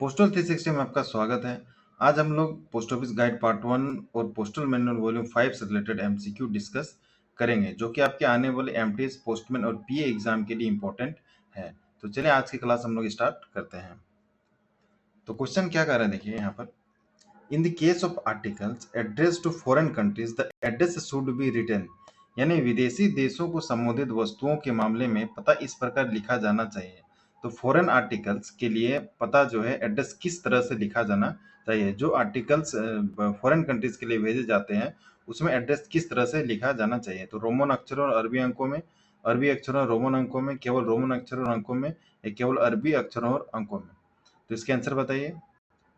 Postal 360 में आपका स्वागत है। आज हम लोग पोस्ट ऑफिस गाइड पार्ट 1 और पोस्टल मैनुअल वॉल्यूम 5 से रिलेटेड एमसीक्यू डिस्कस करेंगे, जो कि आपके आने वाले एमटीएस, पोस्टमैन और पीए एग्जाम के लिए इंपॉर्टेंट है। तो चलिए आज की क्लास हम लोग स्टार्ट करते हैं। तो क्वेश्चन क्या कर रहे हैं, देखिए यहाँ पर। In the case of articles address to foreign countries the address should be written, यानी विदेशी देशों को संबोधित वस्तुओं के मामले में पता इस प्रकार लिखा जाना चाहिए। तो फॉरेन आर्टिकल्स के लिए पता जो है एड्रेस किस तरह से लिखा जाना चाहिए। जो आर्टिकल्स फॉरेन कंट्रीज के लिए भेजे जाते हैं उसमें एड्रेस किस तरह से लिखा जाना चाहिए। तो रोमन अक्षरों और अरबी अंकों में, अरबी अक्षरों और रोमन अंकों में, केवल रोमन अक्षरों और अंकों में, या केवल अरबी अक्षरों और अंकों में। तो इसके आंसर बताइए।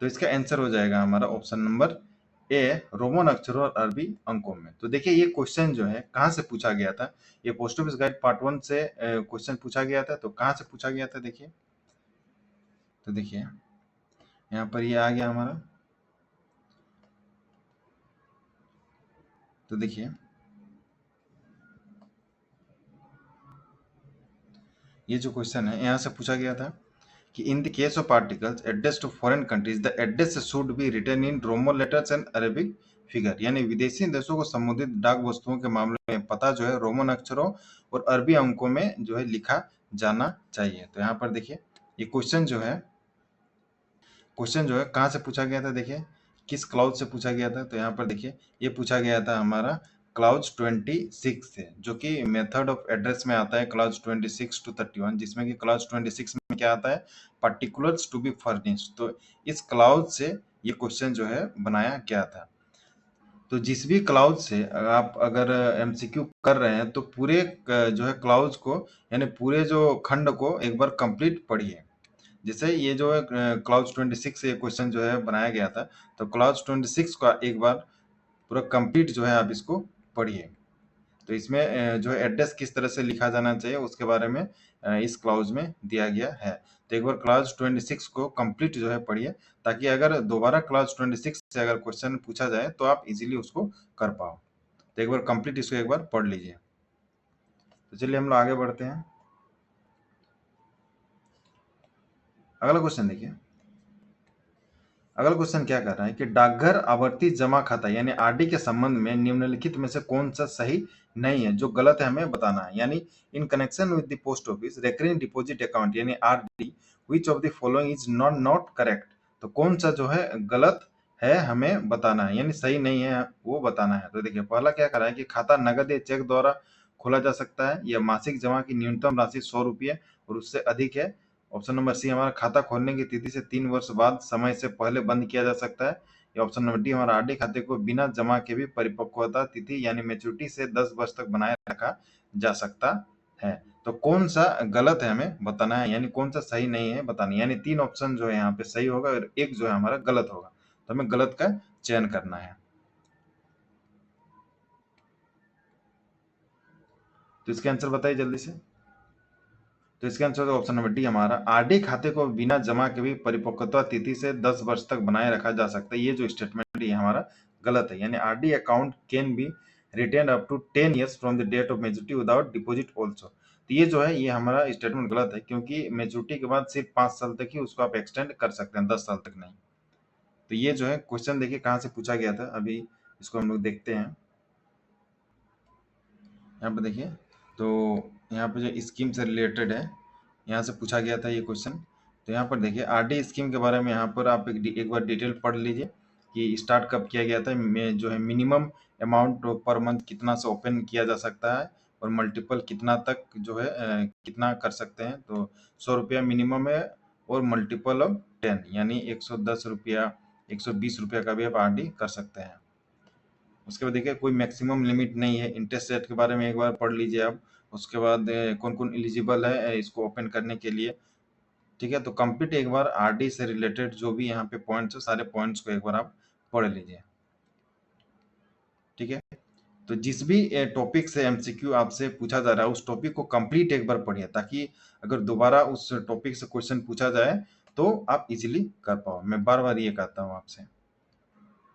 तो इसका आंसर हो जाएगा हमारा ऑप्शन नंबर ए, रोमन अक्षरों और अरबी अंकों में। तो देखिए ये क्वेश्चन जो है कहाँ से पूछा गया था। ये पोस्ट ऑफिस गाइड पार्ट 1 से क्वेश्चन पूछा गया था। तो कहाँ से पूछा गया था देखिए। तो देखिए यहाँ पर ये आ गया हमारा। तो देखिए ये जो क्वेश्चन है यहाँ से पूछा गया था कि in the case of articles address to foreign countries the address should be written in Roman letters and Arabic figure, यानी विदेशी देशों को संबोधित डाक वस्तुओं के मामले में पता जो है रोमन अक्षरों और अरबी अंकों में जो है लिखा जाना चाहिए। तो यहाँ पर देखिए ये क्वेश्चन जो है कहाँ से पूछा गया था, देखिए किस क्लाउज से पूछा गया था। तो यहाँ पर देखिए ये पूछा गया था हमारा क्लाउज 26 से, जो कि मेथड ऑफ एड्रेस में आता है क्लाउज 26 to 31, जिसमें कि क्लाउज 26 में क्या आता है, पर्टिकुलर्स टू बी फर्निश्ड। तो इस क्लाउज से ये क्वेश्चन जो है बनाया गया था। तो जिस भी क्लाउज से आप अगर एमसीक्यू कर रहे हैं तो पूरे जो है क्लाउज को, यानी पूरे जो खंड को एक बार कंप्लीट पढ़िए। जैसे ये जो है क्लाउज 26 से क्वेश्चन जो है बनाया गया था, तो क्लाउज 26 का एक बार पूरा कंप्लीट जो है आप इसको पढ़िए। तो इसमें जो है एड्रेस किस तरह से लिखा जाना चाहिए उसके बारे में इस क्लाउज में दिया गया है। तो एक बार क्लाउज 26 को कंप्लीट जो है पढ़िए, ताकि अगर दोबारा क्लाउज 26 से अगर क्वेश्चन पूछा जाए तो आप इजीली उसको कर पाओ। तो एक बार कंप्लीट इसको एक बार पढ़ लीजिए। तो चलिए हम लोग आगे बढ़ते हैं। अगला क्वेश्चन देखिए। अगला क्वेश्चन क्या कर रहा है कि डाकघर आवर्ती जमा खाता यानी आरडी के संबंध में निम्नलिखित में से कौन सा सही नहीं है, जो गलत है हमें बताना है। यानी in connection with the post office recurring deposit account यानी RD which of the following is not not correct. तो कौन सा जो है गलत है हमें बताना है, यानी सही नहीं है वो बताना है। तो देखिए पहला क्या कर रहा है कि खाता नगद या चेक द्वारा खोला जा सकता है, या मासिक जमा की न्यूनतम राशि 100 रुपये और उससे अधिक है। ऑप्शन नंबर सी हमारा खाता खोलने की तिथि से 3 वर्ष बाद समय से पहले बंद किया जा सकता है। या ऑप्शन नंबर डी हमारा आरडी खाते को बिना जमा के भी परिपक्वता तिथि यानी मैच्योरिटी से 10 वर्ष तक बनाए रखा जा सकता है। तो कौन सा गलत है हमें बताना है, यानी कौन सा सही नहीं है बताना है। यानी 3 ऑप्शन जो है यहाँ पे सही होगा और एक जो है हमारा गलत होगा। तो हमें गलत का चयन करना है। तो इसके आंसर बताइए जल्दी से। तो इसका आंसर होगा ऑप्शन नंबर डी हमारा, आरडी खाते को बिना जमा के भी परिपक्वता तिथि से 10 वर्ष तक बनाए रखा जा सकता है। ये जो स्टेटमेंट है हमारा गलत है। यानी RD account can be retained up to 10 years from the date of maturity without deposit also. तो ये जो है ये हमारा स्टेटमेंट गलत है, क्योंकि मेच्योरिटी के बाद सिर्फ 5 साल तक ही उसको आप एक्सटेंड कर सकते हैं, 10 साल तक नहीं। तो ये जो है क्वेश्चन देखिए कहाँ से पूछा गया था, अभी इसको हम लोग देखते हैं। यहाँ पर देखिए, तो यहाँ पर जो स्कीम से रिलेटेड है यहाँ से पूछा गया था ये क्वेश्चन। तो यहाँ पर देखिए आरडी स्कीम के बारे में यहाँ पर आप एक बार डिटेल पढ़ लीजिए कि स्टार्ट कब किया गया था, जो है मिनिमम अमाउंट पर मंथ कितना से ओपन किया जा सकता है और मल्टीपल कितना तक जो है कितना कर सकते हैं। तो 100 रुपया मिनिमम है और मल्टीपल ऑफ 10 यानी 110 रुपया 120 रुपया का भी आप आरडी कर सकते हैं। उसके बाद देखिए कोई मैक्सिमम लिमिट नहीं है। इंटरेस्ट रेट के बारे में एक बार पढ़ लीजिए आप। उसके बाद कौन कौन एलिजिबल है इसको ओपन करने के लिए। ठीक है, तो कंप्लीट एक बार आरडी से रिलेटेड जो भी यहाँ पे पॉइंट्स है सारे पॉइंट्स को एक बार आप पढ़ लीजिए। ठीक है, तो जिस भी टॉपिक से एमसीक्यू आपसे पूछा जा रहा है उस टॉपिक को कंप्लीट एक बार पढ़िए, ताकि अगर दोबारा उस टॉपिक से क्वेश्चन पूछा जाए तो आप इजीली कर पाओ। मैं बार बार ये कहता हूँ आपसे।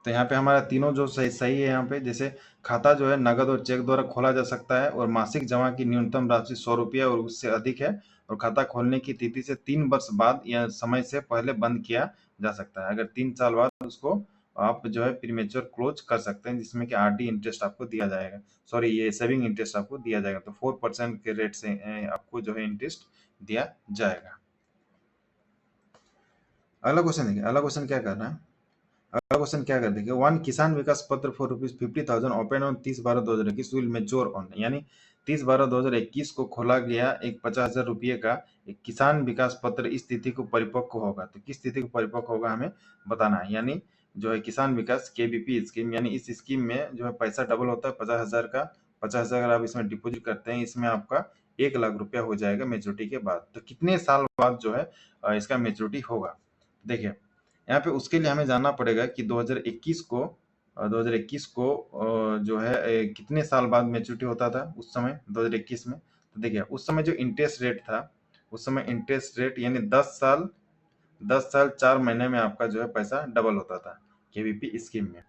तो यहाँ पे हमारा तीनों जो सही सही है यहाँ पे, जैसे खाता जो है नगद और चेक द्वारा खोला जा सकता है और मासिक जमा की न्यूनतम राशि 100 रुपया और उससे अधिक है। और खाता खोलने की तिथि से 3 वर्ष बाद या समय से पहले बंद किया जा सकता है। अगर 3 साल बाद उसको आप जो है प्रीमेच्योर क्लोज कर सकते हैं, जिसमें कि आरडी इंटरेस्ट आपको दिया जाएगा, सॉरी ये सेविंग इंटरेस्ट आपको दिया जाएगा। तो 4% के रेट से आपको जो है इंटरेस्ट दिया जाएगा। अगला क्वेश्चन देखिए, अगला क्वेश्चन क्या कर रहा है, अगला क्वेश्चन क्या कर देखिए, वन किसान विकास पत्र for ₹50,000 open on 30/12/2021 will mature on, यानी 30/12/2021 को खोला गया एक 50,000 रुपये का एक किसान विकास पत्र इस तिथि को परिपक्व होगा। तो किस तिथि को परिपक्व होगा हमें बताना है, यानी जो है किसान विकास केबीपी स्कीम, यानी इस स्कीम में जो है पैसा डबल होता है 50,000 का। 50,000 अगर आप इसमें डिपॉजिट करते हैं, इसमें आपका 1,00,000 रुपया हो जाएगा मेच्योरिटी के बाद। तो कितने साल बाद जो है इसका मेच्योरिटी होगा, देखिए यहाँ पे उसके लिए हमें जानना पड़ेगा कि 2021 को 2021 को जो है कितने साल बाद मैच्योरिटी होता था उस समय 2021 में। तो देखिए उस समय जो इंटरेस्ट रेट था, उस समय इंटरेस्ट रेट यानी 10 साल 4 महीने में आपका जो है पैसा डबल होता था केवीपी स्कीम में।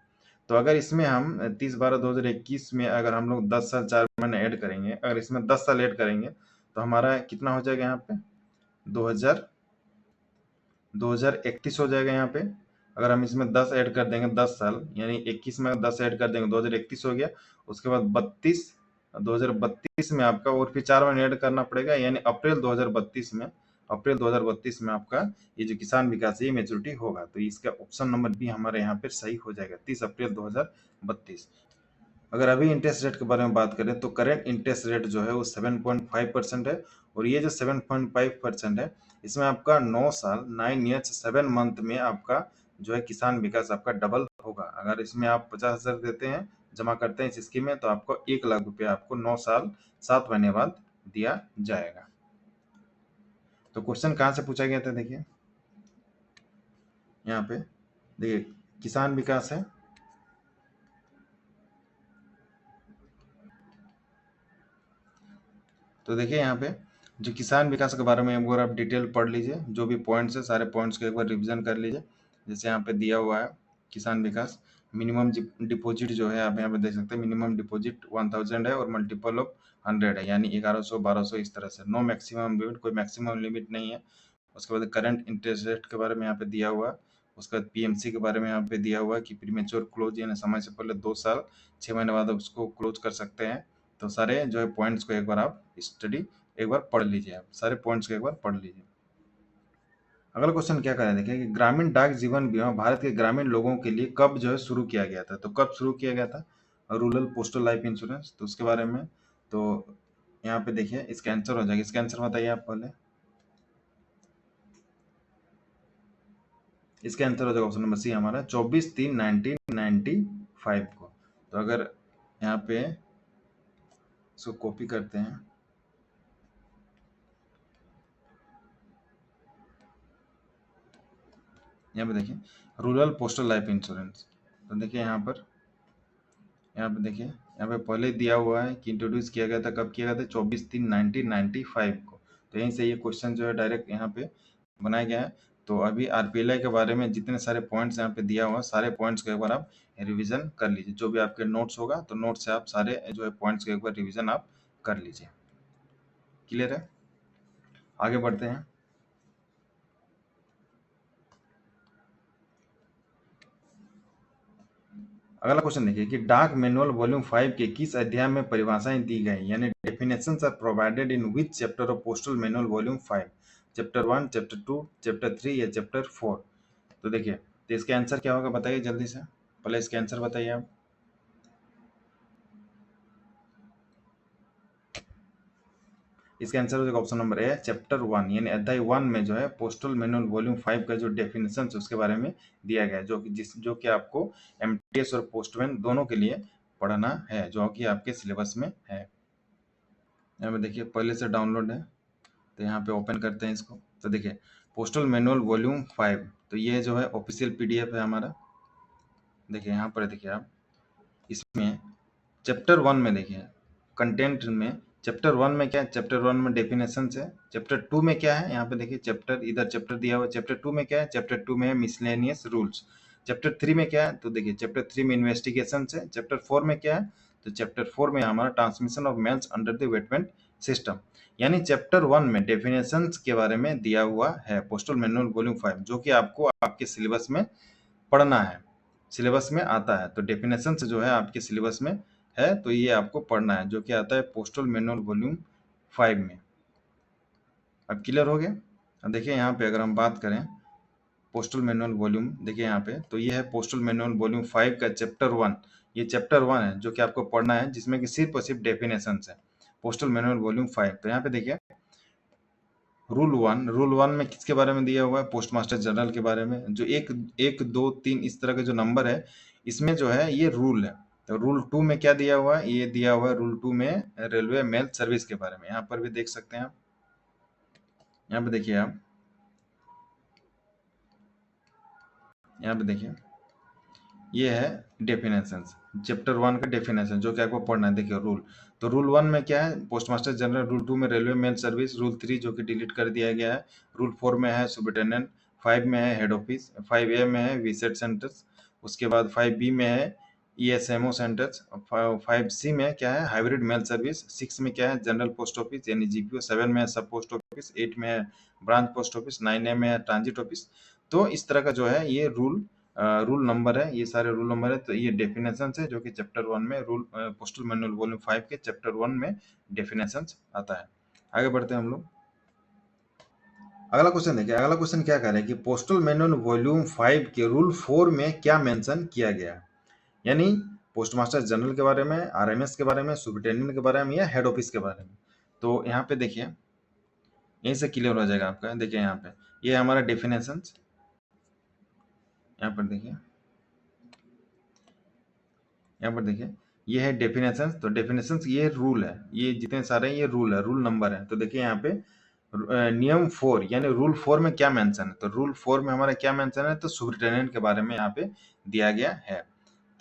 तो अगर इसमें हम 30/12/2021 में अगर हम लोग 10 साल 4 महीने ऐड करेंगे, अगर इसमें 10 साल ऐड करेंगे तो हमारा कितना हो जाएगा यहाँ पे 2031 हो जाएगा यहाँ पे। अगर हम इसमें 10 ऐड कर देंगे 10 साल, यानी 21 में 10 ऐड कर देंगे 2031 हो गया। उसके बाद 2032 में आपका और फिर 4 महीने ऐड करना पड़ेगा, यानी अप्रैल 2032 में आपका ये जो किसान विकास है मेच्योरिटी होगा। तो इसका ऑप्शन नंबर बी हमारे यहाँ पे सही हो जाएगा, 30 अप्रैल 2032। अगर अभी इंटरेस्ट रेट के बारे में बात करें तो करेंट इंटरेस्ट रेट जो है वो 7.5% है, और ये जो 7.5% है इसमें आपका 9 साल 9 ईयर्स 7 मंथ में आपका जो है किसान विकास आपका डबल होगा। अगर इसमें आप 50,000 देते हैं, जमा करते हैं इस स्कीम में, तो आपको 1,00,000 रुपया आपको 9 साल 7 महीने बाद दिया जाएगा। तो क्वेश्चन कहाँ से पूछा गया था, देखिए यहाँ पे देखिए किसान विकास है, तो देखिए यहाँ पे जो किसान विकास के बारे में एक बार आप डिटेल पढ़ लीजिए, जो भी पॉइंट्स है सारे पॉइंट्स को एक बार रिवीजन कर लीजिए। जैसे यहाँ पे दिया हुआ है किसान विकास मिनिमम डिपॉजिट जो है आप यहाँ पे देख सकते हैं, मिनिमम डिपॉजिट 1000 है और मल्टीपल ऑफ 100 है, यानी 1100 1200 इस तरह से। नो मैक्सिमम लिमिट, कोई मैक्सिमम लिमिट नहीं है। उसके बाद करंट इंटरेस्ट रेट के बारे में यहाँ पे दिया हुआ है। उसके बाद पीएमसी के बारे में यहाँ पे दिया हुआ है कि प्रीमेच्योर क्लोज, यानी समय से पहले 2 साल 6 महीने बाद उसको क्लोज कर सकते हैं। तो सारे जो है पॉइंट्स को एक बार आप स्टडी एक बार पढ़ लीजिए, आप सारे पॉइंट्स को एक बार पढ़ लीजिए। अगला क्वेश्चन क्या करें, देखिए कि ग्रामीण डाक जीवन बीमा भारत के ग्रामीण लोगों के लिए कब जो है शुरू किया गया था। तो कब शुरू किया गया था रूरल पोस्टल लाइफ इंश्योरेंस, तो उसके बारे में तो यहाँ पे देखिए इसका आंसर हो जाएगा। इसका आंसर बताइए आप पहले, इसका आंसर हो जाएगा ऑप्शन नंबर सी हमारा 24/3/1995 को। तो अगर यहाँ पे इसको कॉपी करते हैं, यहाँ पे देखिए रूरल पोस्टल लाइफ इंश्योरेंस, तो देखिए यहाँ पे देखिए यहाँ पे पहले दिया हुआ है कि इंट्रोड्यूस किया गया था, कब किया गया था 24/3/1995 को। तो यहीं से ये क्वेश्चन जो है डायरेक्ट यहाँ पे बनाया गया है। तो अभी आरपीएलआई के बारे में जितने सारे पॉइंट्स यहाँ पे दिया हुआ है, सारे पॉइंट्स को एक बार आप रिवीजन कर लीजिए। जो भी आपके नोट्स होगा तो नोट्स से आप सारे जो है पॉइंट्स को एक बार रिवीजन आप कर लीजिए। क्लियर है, आगे बढ़ते हैं। अगला क्वेश्चन देखिए कि डाक मैनुअल वॉल्यूम 5 के किस अध्याय में परिभाषाएं दी गई, यानी definitions are provided in which chapter of postal manual volume 5, chapter 1, chapter 2, chapter 3 या चैप्टर 4। तो देखिए तो इसका आंसर क्या होगा बताइए जल्दी से, पहले इसका आंसर बताइए आप। इसका आंसर हो जाएगा ऑप्शन नंबर ए चैप्टर 1, यानी अध्याय 1 में जो है पोस्टल मैनुअल वॉल्यूम 5 का जो डेफिनेशन है उसके बारे में दिया गया है, जो कि आपको एमटीएस और पोस्टमैन दोनों के लिए पढ़ना है, जो कि आपके सिलेबस में है। यहाँ पे देखिए पहले से डाउनलोड है, तो यहाँ पे ओपन करते हैं इसको। तो देखिए पोस्टल मैनुअल वॉल्यूम 5, तो ये जो है ऑफिशियल पीडीएफ है हमारा। देखिए यहाँ पर देखिए आप इसमें चैप्टर 1 में देखिए कंटेंट में चैप्टर 1 में क्या है, चैप्टर 1 में डेफिनेशन है। चैप्टर 2 में क्या है, यहाँ पे देखिए चैप्टर इधर चैप्टर दिया हुआ है। चैप्टर 2 में क्या है, चैप्टर 2 में है मिसलेनियस रूल्स। चैप्टर 3 में क्या है, तो देखिए चैप्टर 3 में इन्वेस्टिगेशन है। चैप्टर 4 में क्या है, तो चैप्टर 4 में हमारा transmission of mails under the vetment system, यानी चैप्टर 1 में डेफिनेशंस के बारे में दिया हुआ है पोस्टल मैनुअल वॉल्यूम 5, जो कि आपको आपके सिलेबस में पढ़ना है, सिलेबस में आता है। तो डेफिनेशंस जो है आपके सिलेबस में है, तो ये आपको पढ़ना है, जो कि आता है पोस्टल मैनुअल वॉल्यूम 5 में। अब क्लियर हो गया? अब देखिए यहाँ पे अगर हम बात करें पोस्टल मैनुअल वॉल्यूम, देखिए यहाँ पे, तो ये है पोस्टल मैनुअल वॉल्यूम 5 का चैप्टर 1। ये चैप्टर 1 है जो कि आपको पढ़ना है, जिसमें कि सिर्फ और सिर्फ डेफिनेशंस है, पोस्टल मैनुअल वॉल्यूम 5। तो यहाँ पे देखिए रूल 1 में किसके बारे में दिया हुआ है? पोस्ट मास्टर जनरल के बारे में। जो एक एक दो तीन इस तरह के जो नंबर है, इसमें जो है ये रूल है। तो रूल 2 में क्या दिया हुआ है? ये दिया हुआ है रूल 2 में रेलवे मेल सर्विस के बारे में। यहाँ पर भी देख सकते हैं आप, यहाँ पे देखिए आप, यहाँ पे देखिए, ये है डेफिनेशंस, चैप्टर 1 का डेफिनेशन, जो कि आपको पढ़ना है। देखिए रूल, तो रूल 1 में क्या है? Post master general. रूल 2 में रेलवे मेल सर्विस। रूल 3 जो कि डिलीट कर दिया गया है। रूल 4 में है सुपरिटेंडेंट। 5 में है हेड ऑफिस। 5A में है विजिट सेंटर्स। उसके बाद 5B में है ESMO सेंटर्स। 5C में क्या है? Hybrid mail service. 6 में क्या है? जनरल पोस्ट ऑफिस यानी GPO। 7 में है सब पोस्ट ऑफिस। 8 में है ब्रांच पोस्ट ऑफिस। 9A में है ट्रांजिट ऑफिस। तो इस तरह का जो है ये रूल नंबर है, ये सारे रूल नंबर है। तो ये डेफिनेशंस है, जो कि चैप्टर 1 में रूल पोस्टल मैनुअल वॉल्यूम 5 के चैप्टर 1 में डेफिनेशंस आता है। आगे बढ़ते हैं हम लोग। अगला क्वेश्चन देखिए, अगला क्वेश्चन क्या कह रहा है कि पोस्टल मैनुअल वॉल्यूम 5 के रूल 4 में क्या मेंशन किया गया है? यानी पोस्ट मास्टर जनरल के बारे में, RMS के बारे में, सुपरिटेंडेंट के बारे में, या हेड ऑफिस के बारे में। तो यहाँ पे देखिए, यहीं से क्लियर हो जाएगा आपका। देखिए यहाँ पे ये हमारा डेफिनेशंस, यहाँ पर देखिए, यहाँ पर देखिए, ये है डेफिनेशंस। तो डेफिनेशंस ये रूल है, ये जितने सारे हैं ये रूल है, रूल नंबर है। तो देखिए यहाँ पे नियम 4 यानी रूल 4 में क्या मेंशन है? तो रूल 4 में हमारा क्या मेंशन है? तो सुपरिटेंडेंट के बारे में यहाँ पे दिया गया है।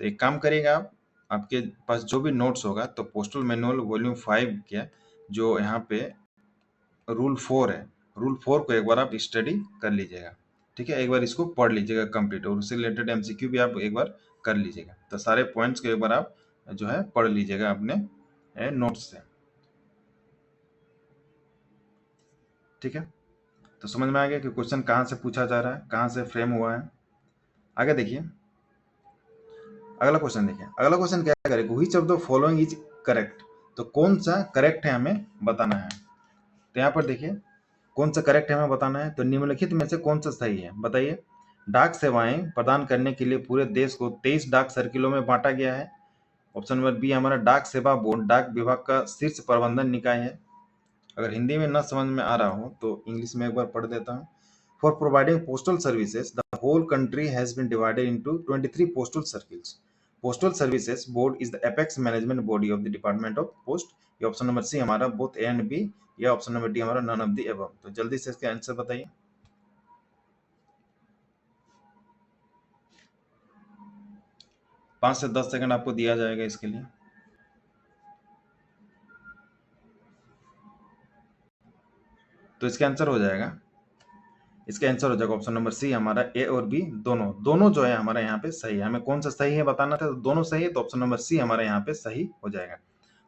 तो एक काम करिएगा आप, आपके पास जो भी नोट्स होगा, तो पोस्टल मैनुअल वॉल्यूम 5 के जो यहाँ पे रूल 4 है, रूल 4 को एक बार आप स्टडी कर लीजिएगा। ठीक है, एक बार इसको पढ़ लीजिएगा कंप्लीट, और उससे रिलेटेड MCQ भी आप एक बार कर लीजिएगा। तो सारे पॉइंट्स को एक बार आप जो है पढ़ लीजिएगा अपने नोट्स से। ठीक है, तो समझ में आ गया कि क्वेश्चन कहाँ से पूछा जा रहा है, कहाँ से फ्रेम हुआ है। आगे देखिए, अगला क्वेश्चन देखिए, अगला क्वेश्चन क्या करेगा? Which of the following is correct? तो कौन सा करेक्ट है हमें बताना है। तो यहाँ पर देखिए, कौन सा करेक्ट है हमें बताना है। तो निम्नलिखित में से कौन सा सही है, बताइए। डाक सेवाएं प्रदान करने के लिए पूरे देश को 23 डाक सर्किलों में बांटा गया है। ऑप्शन नंबर बी हमारा डाक सेवा बोर्ड डाक विभाग का शीर्ष प्रबंधन निकाय है। अगर हिंदी में न समझ में आ रहा हो तो इंग्लिश में एक बार पढ़ देता हूँ। For providing postal services the whole country has been divided into 23 postal circles. Postal services board is the apex management body of the department of post. ये ऑप्शन नंबर सी हमारा बोथ ए एंड बी, या option number D हमारा none of the above. तो जल्दी से इसका answer बताइए। 5 से 10 सेकंड आपको दिया जाएगा इसके लिए। तो इसका आंसर हो जाएगा, इसका आंसर हो जाएगा ऑप्शन नंबर सी हमारा, ए और बी दोनों दोनों जो है हमारा यहाँ पे सही है। हमें कौन सा सही है बताना था, तो दोनों सही है, तो ऑप्शन नंबर सी हमारा यहाँ पे सही हो जाएगा।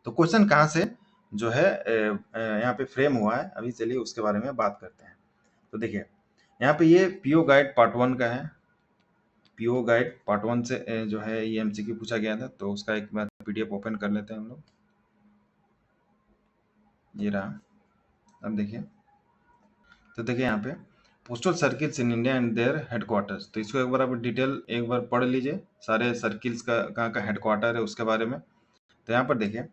तो क्वेश्चन कहाँ से जो है यहाँ पे फ्रेम हुआ है, अभी चलिए उसके बारे में बात करते हैं। तो देखिए यहाँ पे ये पीओ गाइड पार्ट 1 का है। पीओ गाइड पार्ट 1 से जो है ये MCQ पूछा गया था, तो उसका एक बार PDF ओपन कर लेते हैं हम लोग। ये रहा, अब देखिए, तो देखिए यहाँ पे postal circles in India and their headquarters. तो इसको एक बार आप डिटेल एक बार पढ़ लीजिए, सारे सर्किल्स का कहाँ का हेडक्वार्टर है उसके बारे में। तो यहाँ पर देखिए,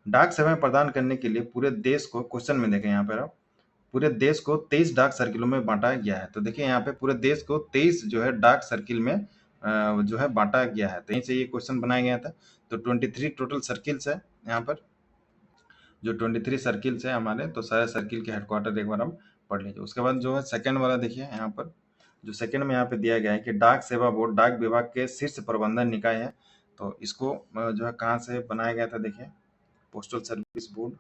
डाक सेवाएं प्रदान करने के लिए पूरे देश को, क्वेश्चन में देखें यहाँ पर आप, पूरे देश को 23 डाक सर्किलों में बांटा गया है। तो देखिए यहाँ पे पूरे देश को 23 जो है डाक सर्किल में जो है बांटा गया है। तो यहीं से ये क्वेश्चन बनाया गया था। तो 23 टोटल सर्किल्स है यहाँ पर, जो 23 सर्किल्स है हमारे, तो सारे सर्किल के हेडक्वार्टर एक बार हम पढ़ लीजिए। उसके बाद जो है सेकंड वाला देखिए यहाँ पर, जो सेकंड में यहाँ पे दिया गया है कि डाक सेवा बोर्ड डाक विभाग के शीर्ष प्रबंधन निकाय है। तो इसको जो है कहाँ से बनाया गया था, देखिए पोस्टल सर्विस बोर्ड।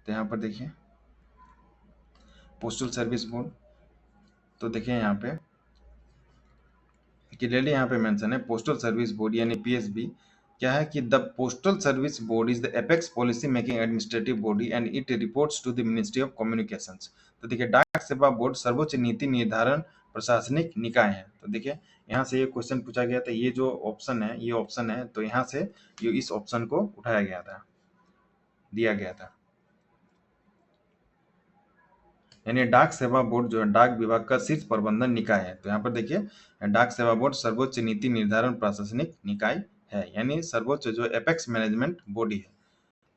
तो यहाँ पर देखिए पोस्टल सर्विस बोर्ड, तो देखिए यहाँ पे क्लियरली यहाँ पे मेंशन है पोस्टल सर्विस बोर्ड यानी पीएसबी क्या है कि the postal service board is the apex policy making administrative body and it reports to the ministry of communications. तो देखिए डाक सेवा बोर्ड सर्वोच्च नीति निर्धारण प्रशासनिक निकाय है। तो देखिए यहाँ से ये क्वेश्चन पूछा गया था, ये जो ऑप्शन है ये ऑप्शन है, तो यहाँ से ये इस ऑप्शन को उठाया गया था, दिया गया था। यानी डाक सेवा बोर्ड जो है डाक विभाग का शीर्ष प्रबंधन निकाय है। तो यहाँ पर देखिए डाक सेवा बोर्ड सर्वोच्च नीति निर्धारण प्रशासनिक निकाय है, यानी सर्वोच्च जो एपेक्स मैनेजमेंट बॉडी है।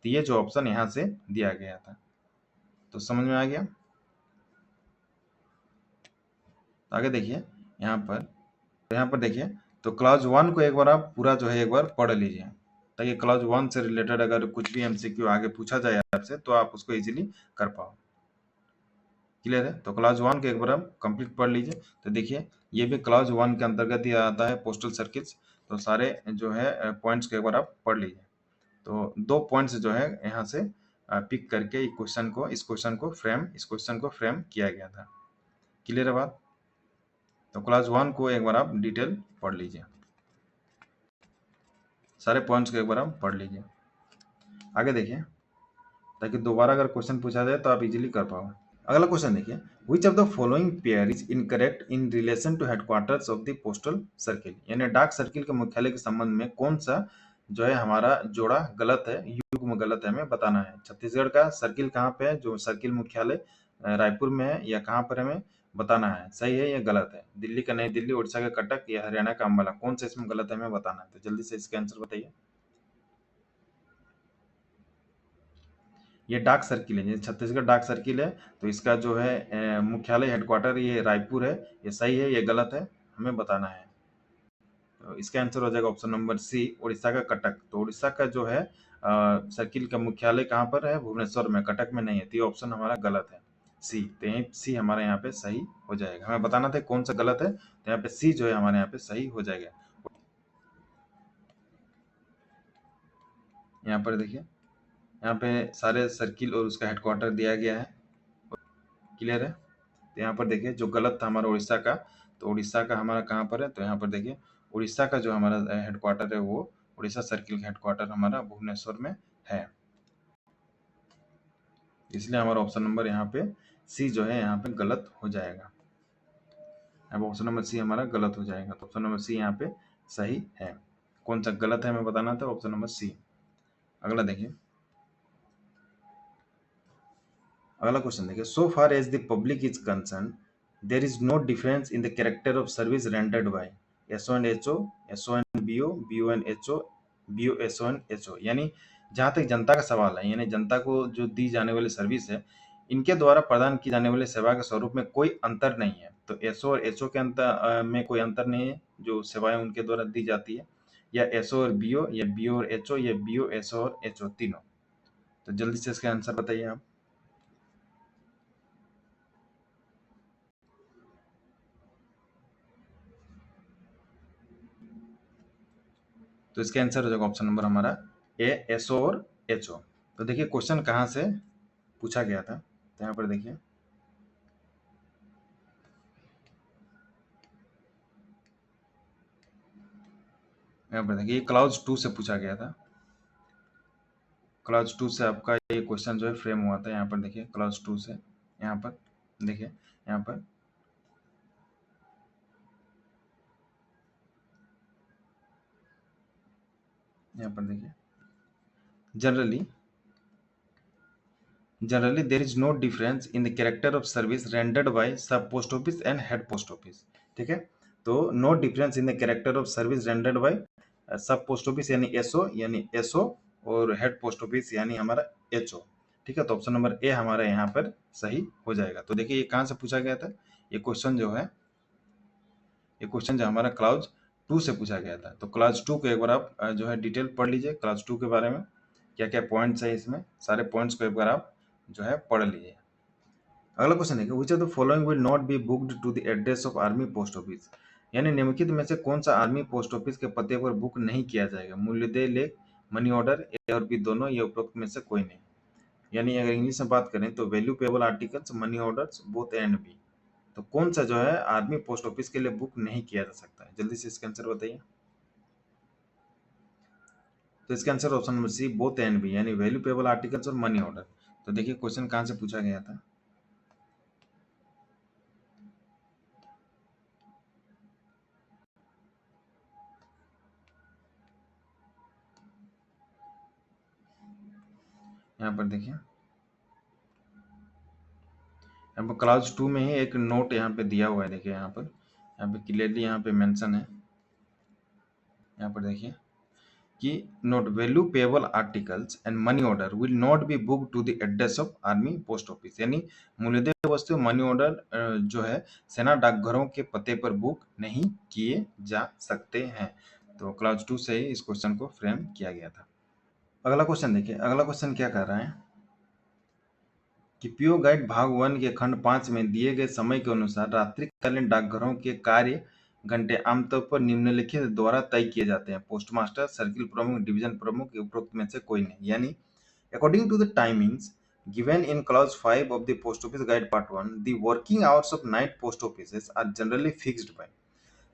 तो ये जो ऑप्शन यहाँ से दिया गया था, तो समझ में आ गया। तो आगे देखिए यहाँ पर देखिए तो क्लॉज 1 को एक बार आप पूरा जो है एक बार पढ़ लीजिए, ताकि क्लॉज 1 से रिलेटेड अगर कुछ भी एमसीक्यू आगे पूछा जाए आपसे तो आप उसको इजीली कर पाओ। क्लियर है? तो क्लॉज 1 को एक बार आप कंप्लीट पढ़ लीजिए। तो देखिए ये भी क्लॉज 1 के अंतर्गत ही आता है पोस्टल सर्किल्स। तो सारे जो है पॉइंट्स को एक बार आप पढ़ लीजिए। तो 2 पॉइंट्स जो है यहाँ से पिक करके इस क्वेश्चन को फ्रेम किया गया था। क्लियर है बात? तो क्लास 1 को एक बार आप डिटेल पढ़ लीजिए, सारे पॉइंट्स को एक बार आप पढ़ लीजिए। आगे देखिए, ताकि दोबारा अगर क्वेश्चन पूछा जाए तो आप इजीली कर पाओ। अगला क्वेश्चन देखिए, which of the following pair is incorrect in relation to headquarters of the postal circle. यानी डाक सर्किल के मुख्यालय के संबंध में कौन सा जो है हमारा जोड़ा गलत है, युग्म गलत है, हमें बताना है। छत्तीसगढ़ का सर्किल कहाँ पे है, जो सर्किल मुख्यालय रायपुर में है या कहाँ पर, हमें बताना है सही है या गलत है। दिल्ली का नई दिल्ली, उड़ीसा का कटक या हरियाणा का अंबाला, कौन सा इसमें गलत है हमें बताना है। तो जल्दी से इसका आंसर बताइए। ये डाक सर्किल है, ये छत्तीसगढ़ डाक सर्किल है। तो इसका जो है मुख्यालय हेडक्वार्टर ये रायपुर है। ये सही है ये गलत है हमें बताना है। तो इसका आंसर हो जाएगा ऑप्शन नंबर सी, उड़ीसा का कटक। तो उड़ीसा का जो है सर्किल का मुख्यालय कहाँ पर है, भुवनेश्वर में, कटक में नहीं है। तो ये ऑप्शन हमारा गलत है, सी। तो यही सी हमारे यहाँ पे सही हो जाएगा। हमें बताना था कौन सा गलत है, तो यहाँ पे सी जो है हमारे यहाँ पे सही हो जाएगा। यहाँ पर देखिए, यहाँ पे सारे सर्किल और उसका हेडक्वार्टर दिया गया है। क्लियर है? तो यहाँ पर देखिए जो गलत था हमारा उड़ीसा का, तो उड़ीसा का हमारा कहाँ पर है, तो यहाँ पर देखिए उड़ीसा का जो हमारा हेडक्वार्टर है वो उड़ीसा सर्किल का हेडक्वार्टर हमारा भुवनेश्वर में है। इसलिए हमारा ऑप्शन नंबर यहाँ पे सी जो है यहाँ पे गलत हो जाएगा। अब ऑप्शन नंबर सी हमारा गलत हो जाएगा। तो ऑप्शन नंबर सी यहाँ पे सही है। कौन सा गलत है हमें बताना था, ऑप्शन नंबर सी। अगला देखिए, अगला क्वेश्चन देखिए, so far as the public is concern there is no difference in the character of service rendered by SO&HO, SO&BO, BO&HO, BO/SO&HO। यानी जहाँ तक जनता का सवाल है, यानी जनता को जो दी जाने वाली सर्विस है, इनके द्वारा प्रदान की जाने वाली सेवा के स्वरूप में कोई अंतर नहीं है। तो एसओ और एचओ के अंतर में कोई अंतर नहीं है जो सेवाएं उनके द्वारा दी जाती है, या एसओ और बीओ, या बीओ और एचओ, या बीओ एसओ और एचओ, तीनों। तो जल्दी से इसका आंसर बताइए आप। तो इसका आंसर हो जाएगा ऑप्शन नंबर हमारा ए, एसओ और एचओ। तो देखिए क्वेश्चन कहाँ से पूछा गया था, तो यहाँ पर देखिए, यहाँ पर देखिए क्लाउज 2 से पूछा गया था। क्लाउज 2 से आपका ये क्वेश्चन जो है फ्रेम हुआ था। यहाँ पर देखिए क्लाउज 2 से, यहाँ पर देखिए, यहाँ पर देखिए, Generally, there is no difference in the character of service rendered by sub post office and head post office। ठीक है, तो no difference in the character of service rendered by sub post office यानी SO और head post office यानी हमारा HO. ठीक है, तो ऑप्शन नंबर ए हमारा यहाँ पर सही हो जाएगा। तो देखिए ये कहाँ से पूछा गया था, ये क्वेश्चन जो है, ये क्वेश्चन जो हमारा क्लाउज 2 से पूछा गया था। तो क्लाउज 2 को एक बार आप जो है डिटेल पढ़ लीजिए, क्लाउज 2 के बारे में क्या क्या पॉइंट्स है, इसमें सारे पॉइंट्स को एक बार आप जो है पढ़ लीजिए। अगला क्वेश्चन देखिए, which of the following will not be booked to the address of army post office. यानी निम्नलिखित में से कौन सा आर्मी पोस्ट ऑफिस के पते पर बुक नहीं किया जाएगा। मूल्यदेय लेख, मनी ऑर्डर, ए और बी दोनों, या उपरोक्त में से कोई नहीं। यानी अगर इंग्लिश में बात करें तो value payable articles, money orders, both A and B. तो कौन सा जो है आर्मी पोस्ट ऑफिस के लिए बुक नहीं किया जा सकता है? जल्दी से इसका आंसर बताइए। तो इसका answer option number C, both and B, यानी वैल्यू पेबल आर्टिकल्स और मनी ऑर्डर। तो देखिए क्वेश्चन कहाँ से पूछा गया था। यहाँ पर देखिए, यहाँ पर क्लास 2 में ही एक नोट यहाँ पे दिया हुआ है। देखिए यहाँ पे क्लियरली यहाँ पे मेंशन है। यहाँ पर देखिए कि note value payable articles and money order will not be book to the address of army post office, यानी मूल्यदेय वस्तु मनी ऑर्डर जो है सेना डाकघरों के पते पर बुक नहीं किए जा सकते हैं। तो क्लास 2 से ही इस क्वेश्चन को फ्रेम किया गया था। अगला क्वेश्चन देखिए, अगला क्वेश्चन क्या कर रहा है कि पीओ गाइड भाग 1 के खंड 5 में दिए गए समय के अनुसार रात्रिकालीन डाकघरों के कार्य घंटे आमतौर पर निम्नलिखित द्वारा तय किए जाते हैं। पोस्टमास्टर, सर्किल प्रमुख, डिवीजन प्रमुख, उपरोक्त में से कोई नहीं। यानी according to the timings given in clause 5 of the post office guide part 1, the working hours of night post offices are generally fixed by।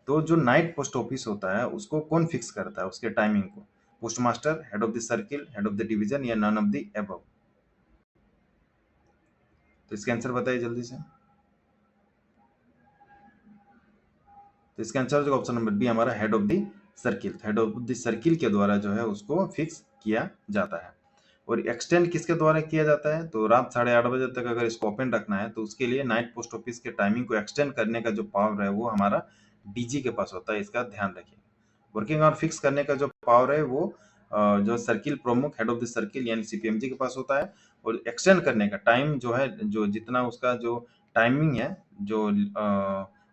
तो जो नाइट पोस्ट ऑफिस होता है उसको कौन फिक्स करता है, उसके टाइमिंग को? Postmaster, head of the circle, head of the division, या नन ऑफ द एबव? तो इसका आंसर बताइए जल्दी से। तो इसका आंसर जो ऑप्शन नंबर बी हमारा head of the circle, head of the circle के द्वारा जो है उसको फिक्स किया जाता है। और एक्सटेंड किसके द्वारा किया जाता है? तो रात 8:30 बजे तक अगर इसको ओपन रखना है तो उसके लिए नाइट पोस्ट ऑफिस के टाइमिंग को एक्सटेंड करने का जो पावर है वो हमारा डीजी के पास होता है, इसका ध्यान रखिए। वर्किंग आवर फिक्स करने का जो पावर है वो जो सर्किल प्रमुख, हेड ऑफ द सर्किल यानी सीपीएमजी के पास होता है। और एक्सटेंड करने का टाइम जो है, जो जितना उसका जो टाइमिंग है, जो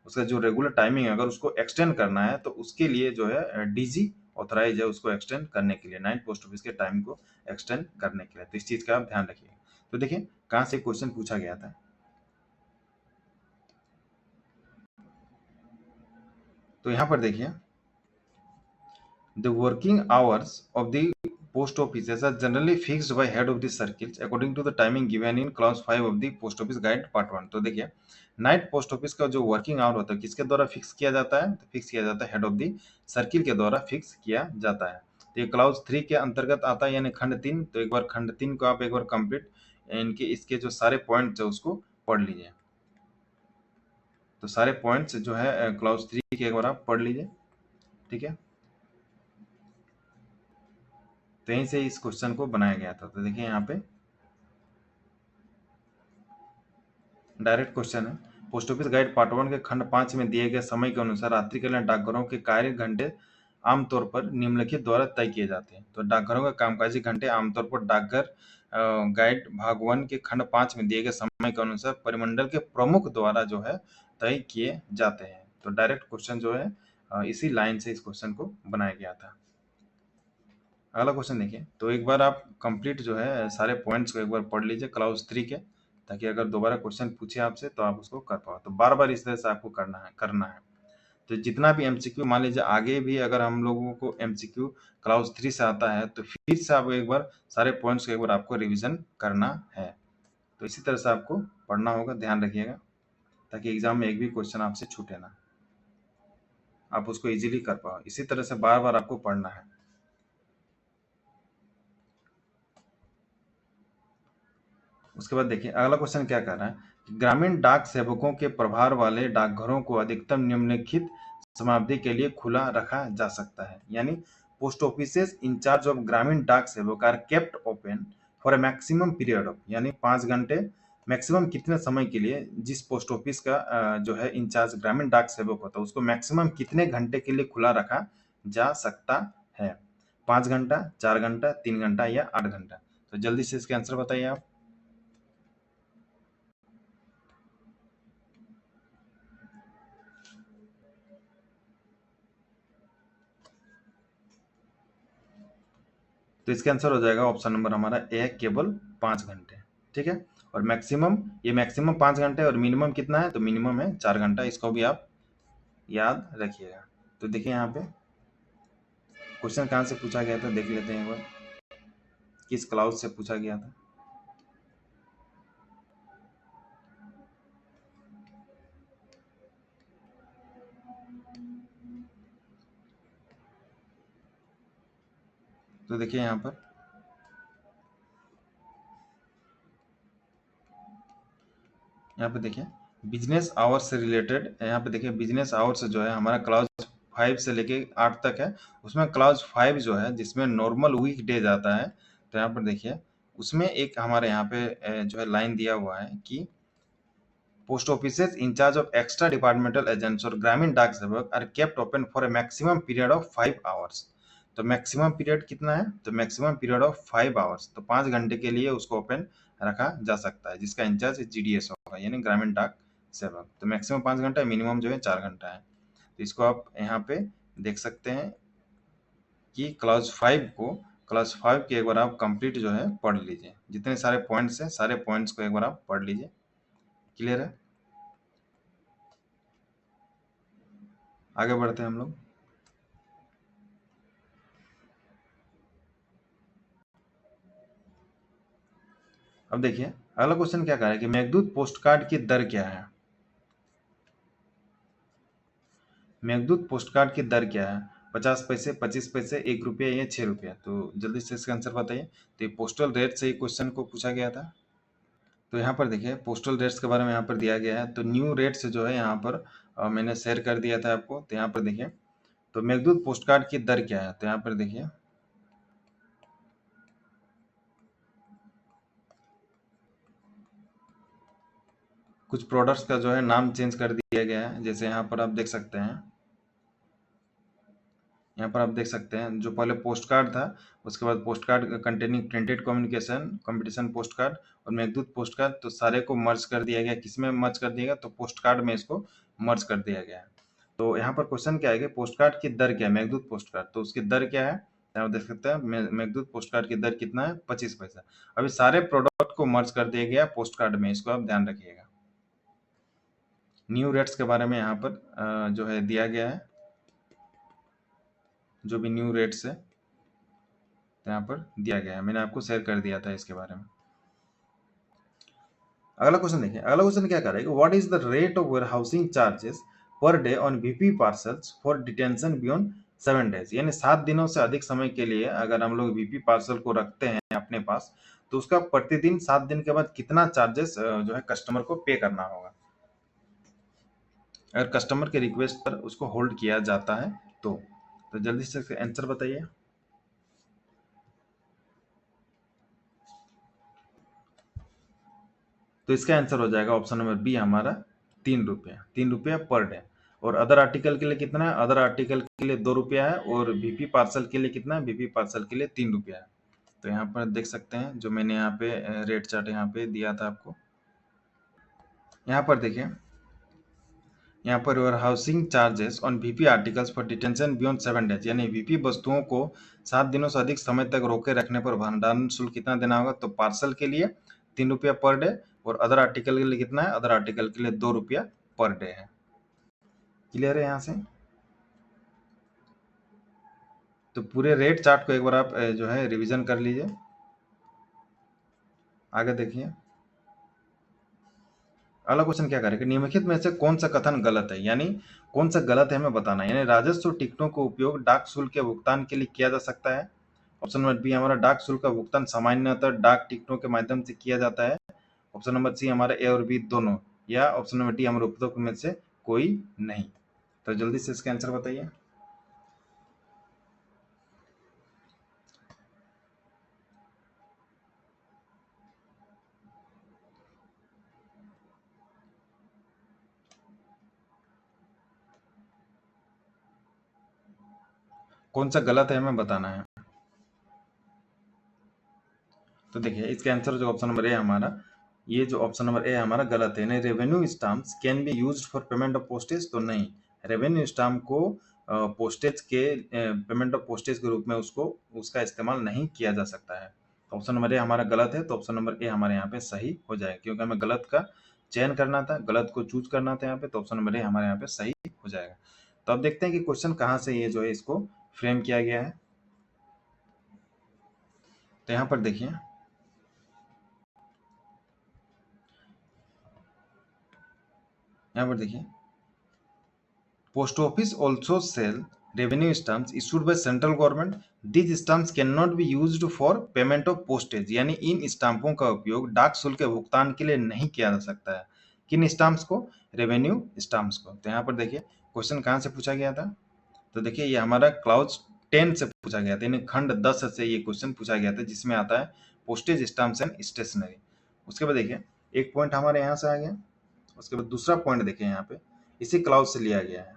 उसका जो रेगुलर टाइमिंग है, अगर उसको एक्सटेंड करना है तो उसके लिए जो है डीजी ऑथराइज है उसको एक्सटेंड करने के लिए, नाइट पोस्ट ऑफिस के टाइम को एक्सटेंड करने के लिए। तो इस चीज का आप ध्यान रखिए। तो देखिए कहाँ से क्वेश्चन पूछा गया था। तो यहाँ पर देखिए, the working hours of the post offices are generally fixed by head of the circles according to the timing given in clause 5 of the post office guide part 1। तो देखिए नाइट पोस्ट ऑफिस का जो working hour होता है किसके द्वारा fix किया जाता है? तो फिक्स किया जाता है हेड ऑफ द सर्किल के द्वारा फिक्स किया जाता है। तो ये क्लाउज 3 के अंतर्गत आता है, यानी खंड 3। तो एक बार खंड 3 को आप एक बार कंप्लीट इनके इसके जो सारे पॉइंट्स है उसको पढ़ लीजिए। तो सारे पॉइंट्स जो है क्लाउज 3 के एक बार आप पढ़ लीजिए, ठीक है। तो यहीं से इस क्वेश्चन को बनाया गया था। तो देखिए यहाँ पे डायरेक्ट क्वेश्चन है, पोस्ट ऑफिस गाइड पार्ट 1 के खंड 5 में दिए गए समय के अनुसार रात्रिकालीन डाकघरों के कार्य घंटे आमतौर पर निम्नलिखित द्वारा तय किए जाते हैं। तो डाकघरों के कामकाजी घंटे आमतौर पर डाकघर गाइड भाग 1 के खंड 5 में दिए गए समय के अनुसार परिमंडल के प्रमुख द्वारा जो है तय किए जाते हैं। तो डायरेक्ट क्वेश्चन जो है इसी लाइन से इस क्वेश्चन को बनाया गया था। अगला क्वेश्चन देखिए, तो एक बार आप कंप्लीट जो है सारे पॉइंट्स को एक बार पढ़ लीजिए क्लाउज 3 के, ताकि अगर दोबारा क्वेश्चन पूछे आपसे तो आप उसको कर पाओ। तो बार बार इस तरह से आपको करना है। तो जितना भी एमसीक्यू, मान लीजिए आगे भी अगर हम लोगों को एमसीक्यू क्लाउज 3 से आता है तो फिर से आप एक बार सारे पॉइंट्स को एक बार आपको रिविजन करना है। तो इसी तरह से आपको पढ़ना होगा, ध्यान रखिएगा, ताकि एग्जाम में एक भी क्वेश्चन आपसे छूटे ना, आप उसको इजीली कर पाओ। इसी तरह से बार बार आपको पढ़ना है। उसके बाद देखिए अगला क्वेश्चन क्या कर रहा है, ग्रामीण डाक सेवकों के प्रभार वाले डाकघरों को अधिकतम निम्नलिखित समावधि के लिए खुला रखा जा सकता है। यानी post offices in charge of ग्रामीण डाक सेवक are kept open for a maximum period of, यानी 5 घंटे मैक्सिमम कितने समय के लिए जिस पोस्ट ऑफिस का जो है इंचार्ज ग्रामीण डाक सेवक होता है उसको मैक्सिमम कितने घंटे के लिए खुला रखा जा सकता है? 5 घंटा, 4 घंटा, 3 घंटा या 8 घंटा? तो जल्दी से इसके आंसर बताइए आप। तो इसका आंसर हो जाएगा ऑप्शन नंबर हमारा ए, केवल 5 घंटे, ठीक है। और मैक्सिमम, ये मैक्सिमम 5 घंटे और मिनिमम कितना है? तो मिनिमम है 4 घंटा। इसको भी आप याद रखिएगा। तो देखिए यहाँ पे क्वेश्चन कहाँ से पूछा गया था, देख लेते हैं एक बार, किस क्लाउज से पूछा गया था। तो देखिए यहाँ पर देखिए बिजनेस आवर्स से रिलेटेड, यहाँ पे देखिए बिजनेस आवर्स जो है हमारा क्लाउज 5 से लेके 8 तक है। उसमें क्लाउज 5 जो है जिसमें नॉर्मल वीक डेज आता है, तो यहाँ पर देखिए उसमें एक हमारे यहाँ पे जो है लाइन दिया हुआ है कि post offices in charge of extra departmental agents और ग्रामीण डाक सेवक are kept open for a maximum period of 5 hours. तो मैक्सिमम पीरियड कितना है? तो मैक्सिमम पीरियड ऑफ 5 आवर्स, तो 5 घंटे के लिए उसको ओपन रखा जा सकता है, जिसका इंचार्ज जीडीएस होगा यानी ग्रामीण डाक सेवक। तो मैक्सिमम 5 घंटा, मिनिमम जो है 4 घंटा है। तो इसको आप यहाँ पे देख सकते हैं कि क्लास 5 की एक बार आप कंप्लीट जो है पढ़ लीजिए। जितने सारे पॉइंट्स हैं सारे पॉइंट्स को एक बार आप पढ़ लीजिए। क्लियर है? आगे बढ़ते हैं हम लोग। अब देखिए अगला क्वेश्चन क्या कह रहा है कि मेघदूत पोस्टकार्ड की दर क्या है? मेघदूत पोस्टकार्ड की दर क्या है? 50 पैसे, 25 पैसे, 1 रुपया या 6 रुपया? तो जल्दी से इसका आंसर बताइए। तो ये पोस्टल रेट से ही क्वेश्चन को पूछा गया था। तो यहाँ पर देखिए पोस्टल रेट्स के बारे में यहाँ पर दिया गया है। तो न्यू रेट्स जो है यहाँ पर मैंने शेयर कर दिया था आपको। तो यहाँ पर देखिए तो मेघदूत पोस्टकार्ड की दर क्या है? तो यहाँ पर देखिए कुछ प्रोडक्ट्स का जो है नाम चेंज कर दिया गया है। जैसे यहाँ पर आप देख सकते हैं, यहाँ पर आप देख सकते हैं जो पहले पोस्ट कार्ड था, उसके बाद post card containing printed communication competition post card और मेघदूत पोस्ट कार्ड, तो सारे को मर्ज कर दिया गया। किसमें मर्ज कर दिया गया? तो पोस्ट कार्ड में इसको मर्ज कर दिया गया है। तो यहाँ पर क्वेश्चन क्या है कि पोस्ट कार्ड की दर क्या है? मेघदूत पोस्ट कार्ड, तो उसकी दर क्या है? यहाँ देख सकते हैं मेघदूत पोस्ट कार्ड की दर कितना है? 25 पैसा। अभी सारे प्रोडक्ट को मर्ज कर दिया गया पोस्ट कार्ड में, इसको आप ध्यान रखिएगा। न्यू रेट्स के बारे में यहाँ पर जो है दिया गया है, जो भी न्यू रेट्स है तो यहाँ पर दिया गया है। मैंने आपको शेयर कर दिया था इसके बारे में। अगला क्वेश्चन देखिए, अगला क्वेश्चन क्या कर रहा है कि what is the rate of warehousing charges per day on VP parcels for detention beyond 7 days? यानी 7 दिनों से अधिक समय के लिए अगर हम लोग वीपी पार्सल को रखते हैं अपने पास, तो उसका प्रतिदिन 7 दिन के बाद कितना चार्जेस जो है कस्टमर को पे करना होगा, अगर कस्टमर के रिक्वेस्ट पर उसको होल्ड किया जाता है तो जल्दी से आंसर बताइए। तो इसका आंसर हो जाएगा ऑप्शन नंबर बी हमारा 3 रुपया, 3 रुपया पर डे। और अदर आर्टिकल के लिए कितना है? अदर आर्टिकल के लिए 2 रुपया है और वीपी पार्सल के लिए कितना है? वीपी पार्सल के लिए 3 रुपया है। तो यहाँ पर देख सकते हैं जो मैंने यहाँ पे रेट चार्ट यहाँ पे दिया था आपको। यहाँ पर देखिए, यहाँ पर warehousing charges on VP articles for detention beyond 7 days, यानी वीपी वस्तुओं को 7 दिनों से अधिक समय तक रोके रखने पर भंडारण शुल्क कितना देना होगा? तो पार्सल के लिए 3 रुपया पर डे और अदर आर्टिकल के लिए कितना है? अदर आर्टिकल के लिए 2 रुपया पर डे है। क्लियर है यहाँ से? तो पूरे रेट चार्ट को एक बार आप जो है रिवीजन कर लीजिए। आगे देखिए अगला क्वेश्चन क्या करेगा, निम्नलिखित में से कौन सा कथन गलत है? यानी कौन सा गलत है हमें बताना है। यानी राजस्व टिकटों का उपयोग डाक शुल्क के भुगतान के लिए किया जा सकता है। ऑप्शन नंबर बी हमारा डाक शुल्क का भुगतान सामान्यतः डाक टिकटों के माध्यम से किया जाता है। ऑप्शन नंबर सी हमारा ए और बी दोनों, या ऑप्शन नंबर डी हमारे उपरोक्त में से कोई नहीं। तो जल्दी से इसका आंसर बताइए। कौन सा गलत है हमें बताना है। तो देखिए इसका आंसर जो ऑप्शन नंबर ए हमारा, ये जो ऑप्शन नंबर ए हमारा गलत है। नहीं, revenue stamps can be used for payment of postage, तो नहीं, रेवेन्यू स्टाम्प को पोस्टेज के पेमेंट ऑफ पोस्टेज के रूप में उसको उसका इस्तेमाल नहीं किया जा सकता है। ऑप्शन नंबर ए हमारा गलत है, तो ऑप्शन नंबर ए हमारे यहाँ पे सही हो जाएगा, क्योंकि हमें गलत का चयन करना था, गलत को चूज करना था यहाँ पे। तो ऑप्शन नंबर ए हमारे यहाँ पे सही हो जाएगा। तो अब देखते हैं कि क्वेश्चन कहाँ से ये जो है इसको फ्रेम किया गया है। तो यहाँ पर देखिए, यहाँ पर देखिए post office also sell revenue stamps issued by central government. These stamps cannot be used for payment of postage. यानी इन स्टाम्पों का उपयोग डाक शुल्क के भुगतान के लिए नहीं किया जा सकता है। किन स्टाम्प्स को? रेवेन्यू स्टाम्प्स को। तो यहाँ पर देखिए क्वेश्चन कहाँ से पूछा गया था, तो देखिए ये हमारा क्लाउज 10 से पूछा गया था, यानी खंड 10 से ये क्वेश्चन पूछा गया था, जिसमें आता है पोस्टेज स्टाम्प्स एंड स्टेशनरी। उसके बाद देखिए एक पॉइंट हमारे यहाँ से आ गया। उसके बाद दूसरा पॉइंट देखिए यहाँ पे इसी क्लाउज से लिया गया है।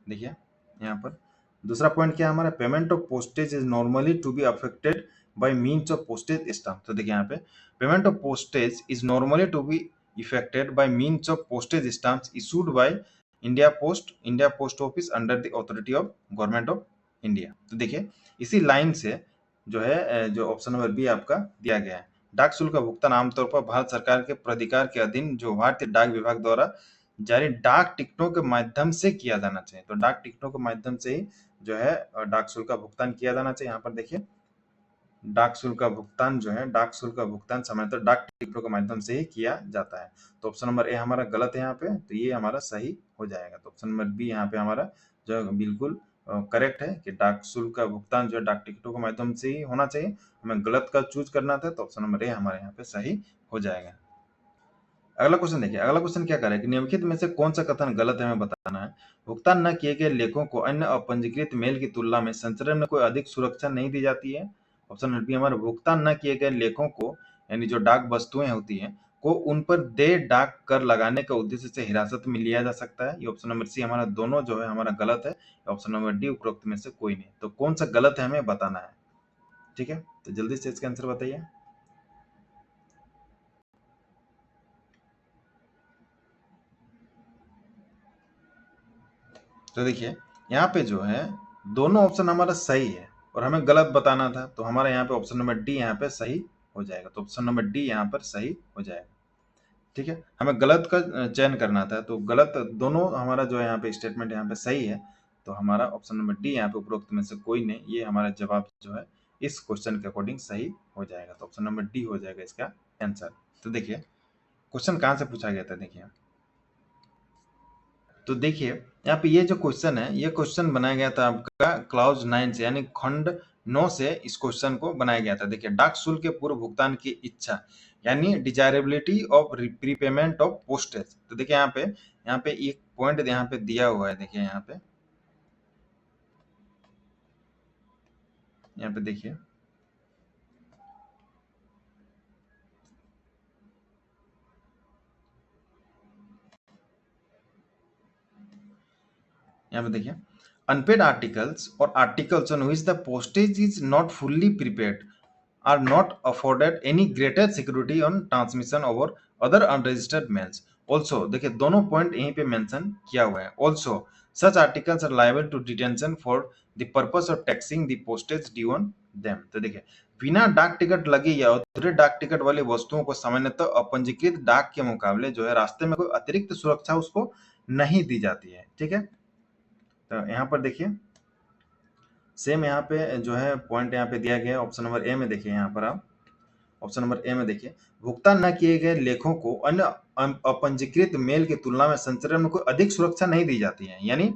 देखिए यहाँ पर दूसरा पॉइंट क्या है हमारा, payment of postage is normally to be affected by means of postage stamp. तो देखिए यहाँ पे payment of postage is normally to be effected by means of postage stamps issued by India post office under the authority of government of India. तो देखिए इसी line से जो है जो ऑप्शन नंबर बी आपका दिया गया है। डाक शुल्क का भुगतान आमतौर पर भारत सरकार के प्राधिकार के अधीन जो भारतीय डाक विभाग द्वारा जारी डाक टिकटों के माध्यम से किया जाना चाहिए। तो डाक टिकटों के माध्यम से ही जो है डाक शुल्क का भुगतान किया जाना चाहिए। यहाँ पर देखिए डाक शुल्क का भुगतान जो है डाक शुल्क का भुगतान सामान्यतः डाक टिकटों के माध्यम से ही किया जाता है। तो ऑप्शन नंबर ए हमारा गलत है यहाँ पे, तो ये हमारा सही हो जाएगा। तो ऑप्शन नंबर बी यहाँ पे हमारा जो है बिल्कुल करेक्ट है कि डाक शुल्क का भुगतान जो है डाक टिकटों के माध्यम से ही होना चाहिए। हमें गलत का चूज करना था, तो ऑप्शन नंबर ए हमारे यहाँ पे सही हो जाएगा। अगला क्वेश्चन देखिए, अगला क्वेश्चन क्या करें कि निम्नलिखित में से कौन सा कथन गलत है हमें बताना है। भुगतान न किए गए लेखों को अन्य अपंजीकृत मेल की तुलना में संचरण में कोई अधिक सुरक्षा नहीं दी जाती है। ऑप्शन नंबर बी हमारे भुगतान न किए गए लेखों को यानी जो डाक वस्तुएं होती हैं को उन पर देय डाक कर लगाने के उद्देश्य से हिरासत में लिया जा सकता है। ये ऑप्शन नंबर सी हमारा दोनों जो है हमारा गलत है। ऑप्शन नंबर डी उपरोक्त में से कोई नहीं। तो कौन सा गलत है हमें बताना है, ठीक है। तो जल्दी से इसका आंसर बताइए। तो देखिए यहाँ पे जो है दोनों ऑप्शन हमारा सही है और हमें गलत बताना था, तो हमारा यहाँ पे ऑप्शन नंबर डी यहाँ पे सही हो जाएगा। तो ऑप्शन नंबर डी यहाँ पर सही हो जाएगा, ठीक है। हमें गलत का चयन करना था, तो गलत दोनों हमारा जो है यहाँ पे स्टेटमेंट यहाँ पे सही है। तो हमारा ऑप्शन नंबर डी यहाँ पे उपरोक्त में से कोई नहीं, ये हमारा जवाब जो है इस क्वेश्चन के अकॉर्डिंग सही हो जाएगा। तो ऑप्शन नंबर डी हो जाएगा इसका आंसर। तो देखिए क्वेश्चन कहाँ से पूछा गया था, देखिए तो देखिए यहाँ पे ये जो क्वेश्चन है ये क्वेश्चन बनाया गया था आपका क्लाउज 9 से, यानी खंड 9 से इस क्वेश्चन को बनाया गया था। देखिए डाक शुल्क के पूर्व भुगतान की इच्छा यानी desirability of prepayment of postage. तो देखिए यहाँ पे एक पॉइंट यहाँ पे दिया हुआ है। देखिए यहाँ पे देखिए यहाँ पे देखिए अनपेड आर्टिकल्स और articles on which the postage is not fully prepaid are not afforded any greater security on transmission over other unregistered mails. Also देखिए दोनों पॉइंट यहीं पे मेंशन किया हुआ है। Also such articles are liable to detention for the purpose of taxing the postage due on them. तो देखिए बिना डाक टिकट लगे या अधूरे डाक टिकट वाली वस्तुओं को सामान्यतः अपंजीकृत डाक के मुकाबले जो है रास्ते में कोई अतिरिक्त सुरक्षा उसको नहीं दी जाती है, ठीक है। तो यहाँ पर देखिए सेम यहाँ पे जो है पॉइंट यहाँ पे दिया गया है। ऑप्शन नंबर ए में देखिए, यहाँ पर आप ऑप्शन नंबर ए में देखिए भुगतान न किए गए लेखों को अन्य अपंजीकृत मेल की तुलना में संचरण में कोई अधिक सुरक्षा नहीं दी जाती है। यानी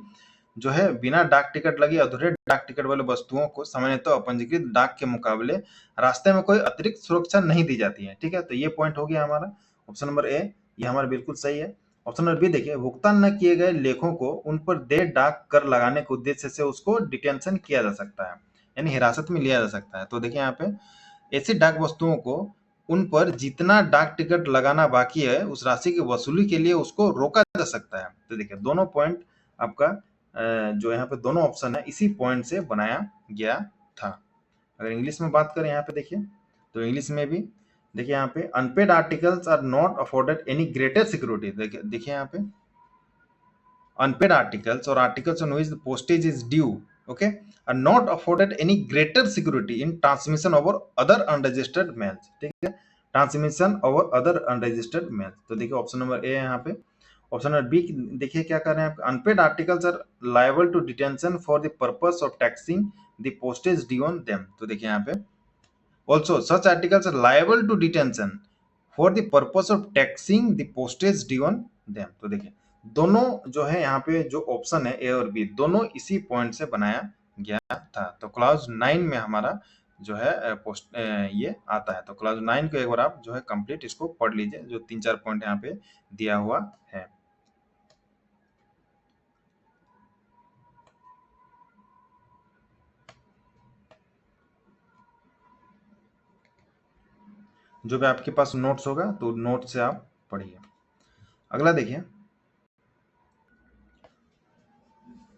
जो है बिना डाक टिकट लगे अधूरे डाक टिकट वाले वस्तुओं को सामान्यतः अपंजीकृत डाक के मुकाबले रास्ते में कोई अतिरिक्त सुरक्षा नहीं दी जाती है, ठीक है। तो ये पॉइंट हो गया हमारा ऑप्शन नंबर ए, ये हमारा बिल्कुल सही है। ऑप्शन नंबर बी देखिए भुगतान न किए गए लेखों को उन पर देय डाक कर लगाने के उद्देश्य से उसको डिटेंशन किया जा सकता है, यानी हिरासत में लिया जा सकता है। तो देखिए यहाँ पे ऐसी डाक वस्तुओं को उन पर जितना डाक टिकट लगाना बाकी है उस राशि की वसूली के लिए उसको रोका जा सकता है। तो देखिए दोनों पॉइंट आपका जो यहाँ पे दोनों ऑप्शन है इसी पॉइंट से बनाया गया था। अगर इंग्लिश में बात करें यहाँ पे देखिए तो इंग्लिश में भी देखिए यहाँ पे unpaid articles are not afforded any greater security. देखिए यहाँ पे unpaid articles or articles on which the postage is due, okay, are not afforded any greater security in transmission over other unregistered mails, ठीक है, transmission over other unregistered mail. तो देखिए option number A यहाँ पे। Option number B देखिए क्या कर रहे हैं, unpaid articles are liable to detention for the purpose of taxing the postage due on them. तो देखिए यहाँ पे also such articles are liable to detention for the purpose of taxing the postage due on them. तो देखिए दोनों जो है यहाँ पे जो ऑप्शन है ए और बी दोनों इसी पॉइंट से बनाया गया था। तो क्लॉज 9 में हमारा जो है ये आता है। तो क्लॉज 9 को एक बार आप जो है कंप्लीट इसको पढ़ लीजिए, जो 3-4 पॉइंट यहाँ पे दिया हुआ है। जो भी आपके पास नोट्स होगा तो नोट से आप पढ़िए। अगला देखिए,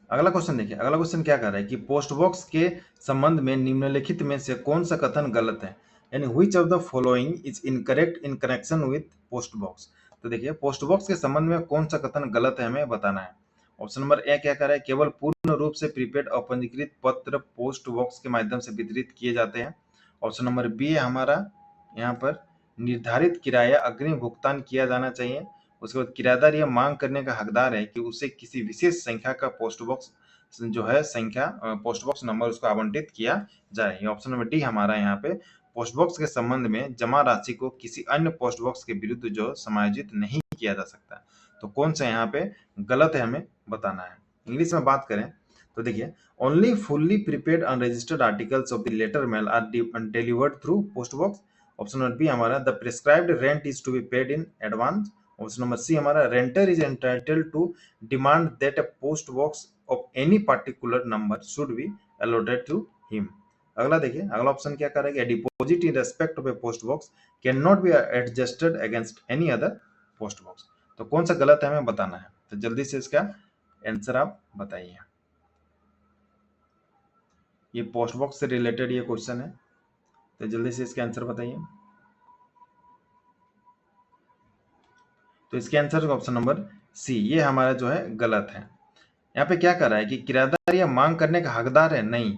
अगला क्वेश्चन देखिए। अगला क्वेश्चन क्या कर रहा है कि पोस्ट बॉक्स के संबंध में निम्नलिखित में से कौन सा कथन गलत है, यानी which of the following is incorrect in connection with post box. तो देखिए, पोस्ट बॉक्स के संबंध में कौन सा कथन गलत है हमें बताना है। ऑप्शन नंबर ए क्या कर रहा है, केवल पूर्ण रूप से प्रीपेड अपंजीकृत पत्र पोस्ट बॉक्स के माध्यम से वितरित किए जाते हैं। ऑप्शन नंबर बी है हमारा यहाँ पर निर्धारित किराया अग्रिम भुगतान किया जाना चाहिए। उसके बाद किराएदार यह मांग करने का हकदार है कि उसे किसी विशेष संख्या का पोस्ट बॉक्स जो है संख्या पोस्ट बॉक्स नंबर उसको आवंटित किया जाए। ये ऑप्शन नंबर डी हमारा यहाँ पे पोस्ट बॉक्स के संबंध में जमा राशि को किसी अन्य पोस्ट बॉक्स के विरुद्ध जो समायोजित नहीं किया जा सकता। तो कौन सा यहाँ पे गलत है हमें बताना है। इंग्लिश में बात करें तो देखिए, only fully prepaid unregistered articles of the letter mail are delivered through post box. Option number B हमारा the prescribed rent is to be paid in advance. Option number C हमारा renter is entitled to demand that a post box of any particular number should be allotted to him. अगला देखिए, अगला option क्या करेगा, deposit in respect of a post box can not be adjusted against any other post box. तो कौन सा गलत है हमें बताना है। तो जल्दी से इसका आंसर आप बताइए। ये पोस्ट बॉक्स से रिलेटेड ये क्वेश्चन है, तो जल्दी से इसका आंसर बताइए। तो इसके आंसर ऑप्शन नंबर सी ये हमारा जो है गलत है। यहाँ पे क्या कर रहा है कि किराएदार ये मांग करने का हकदार है, नहीं,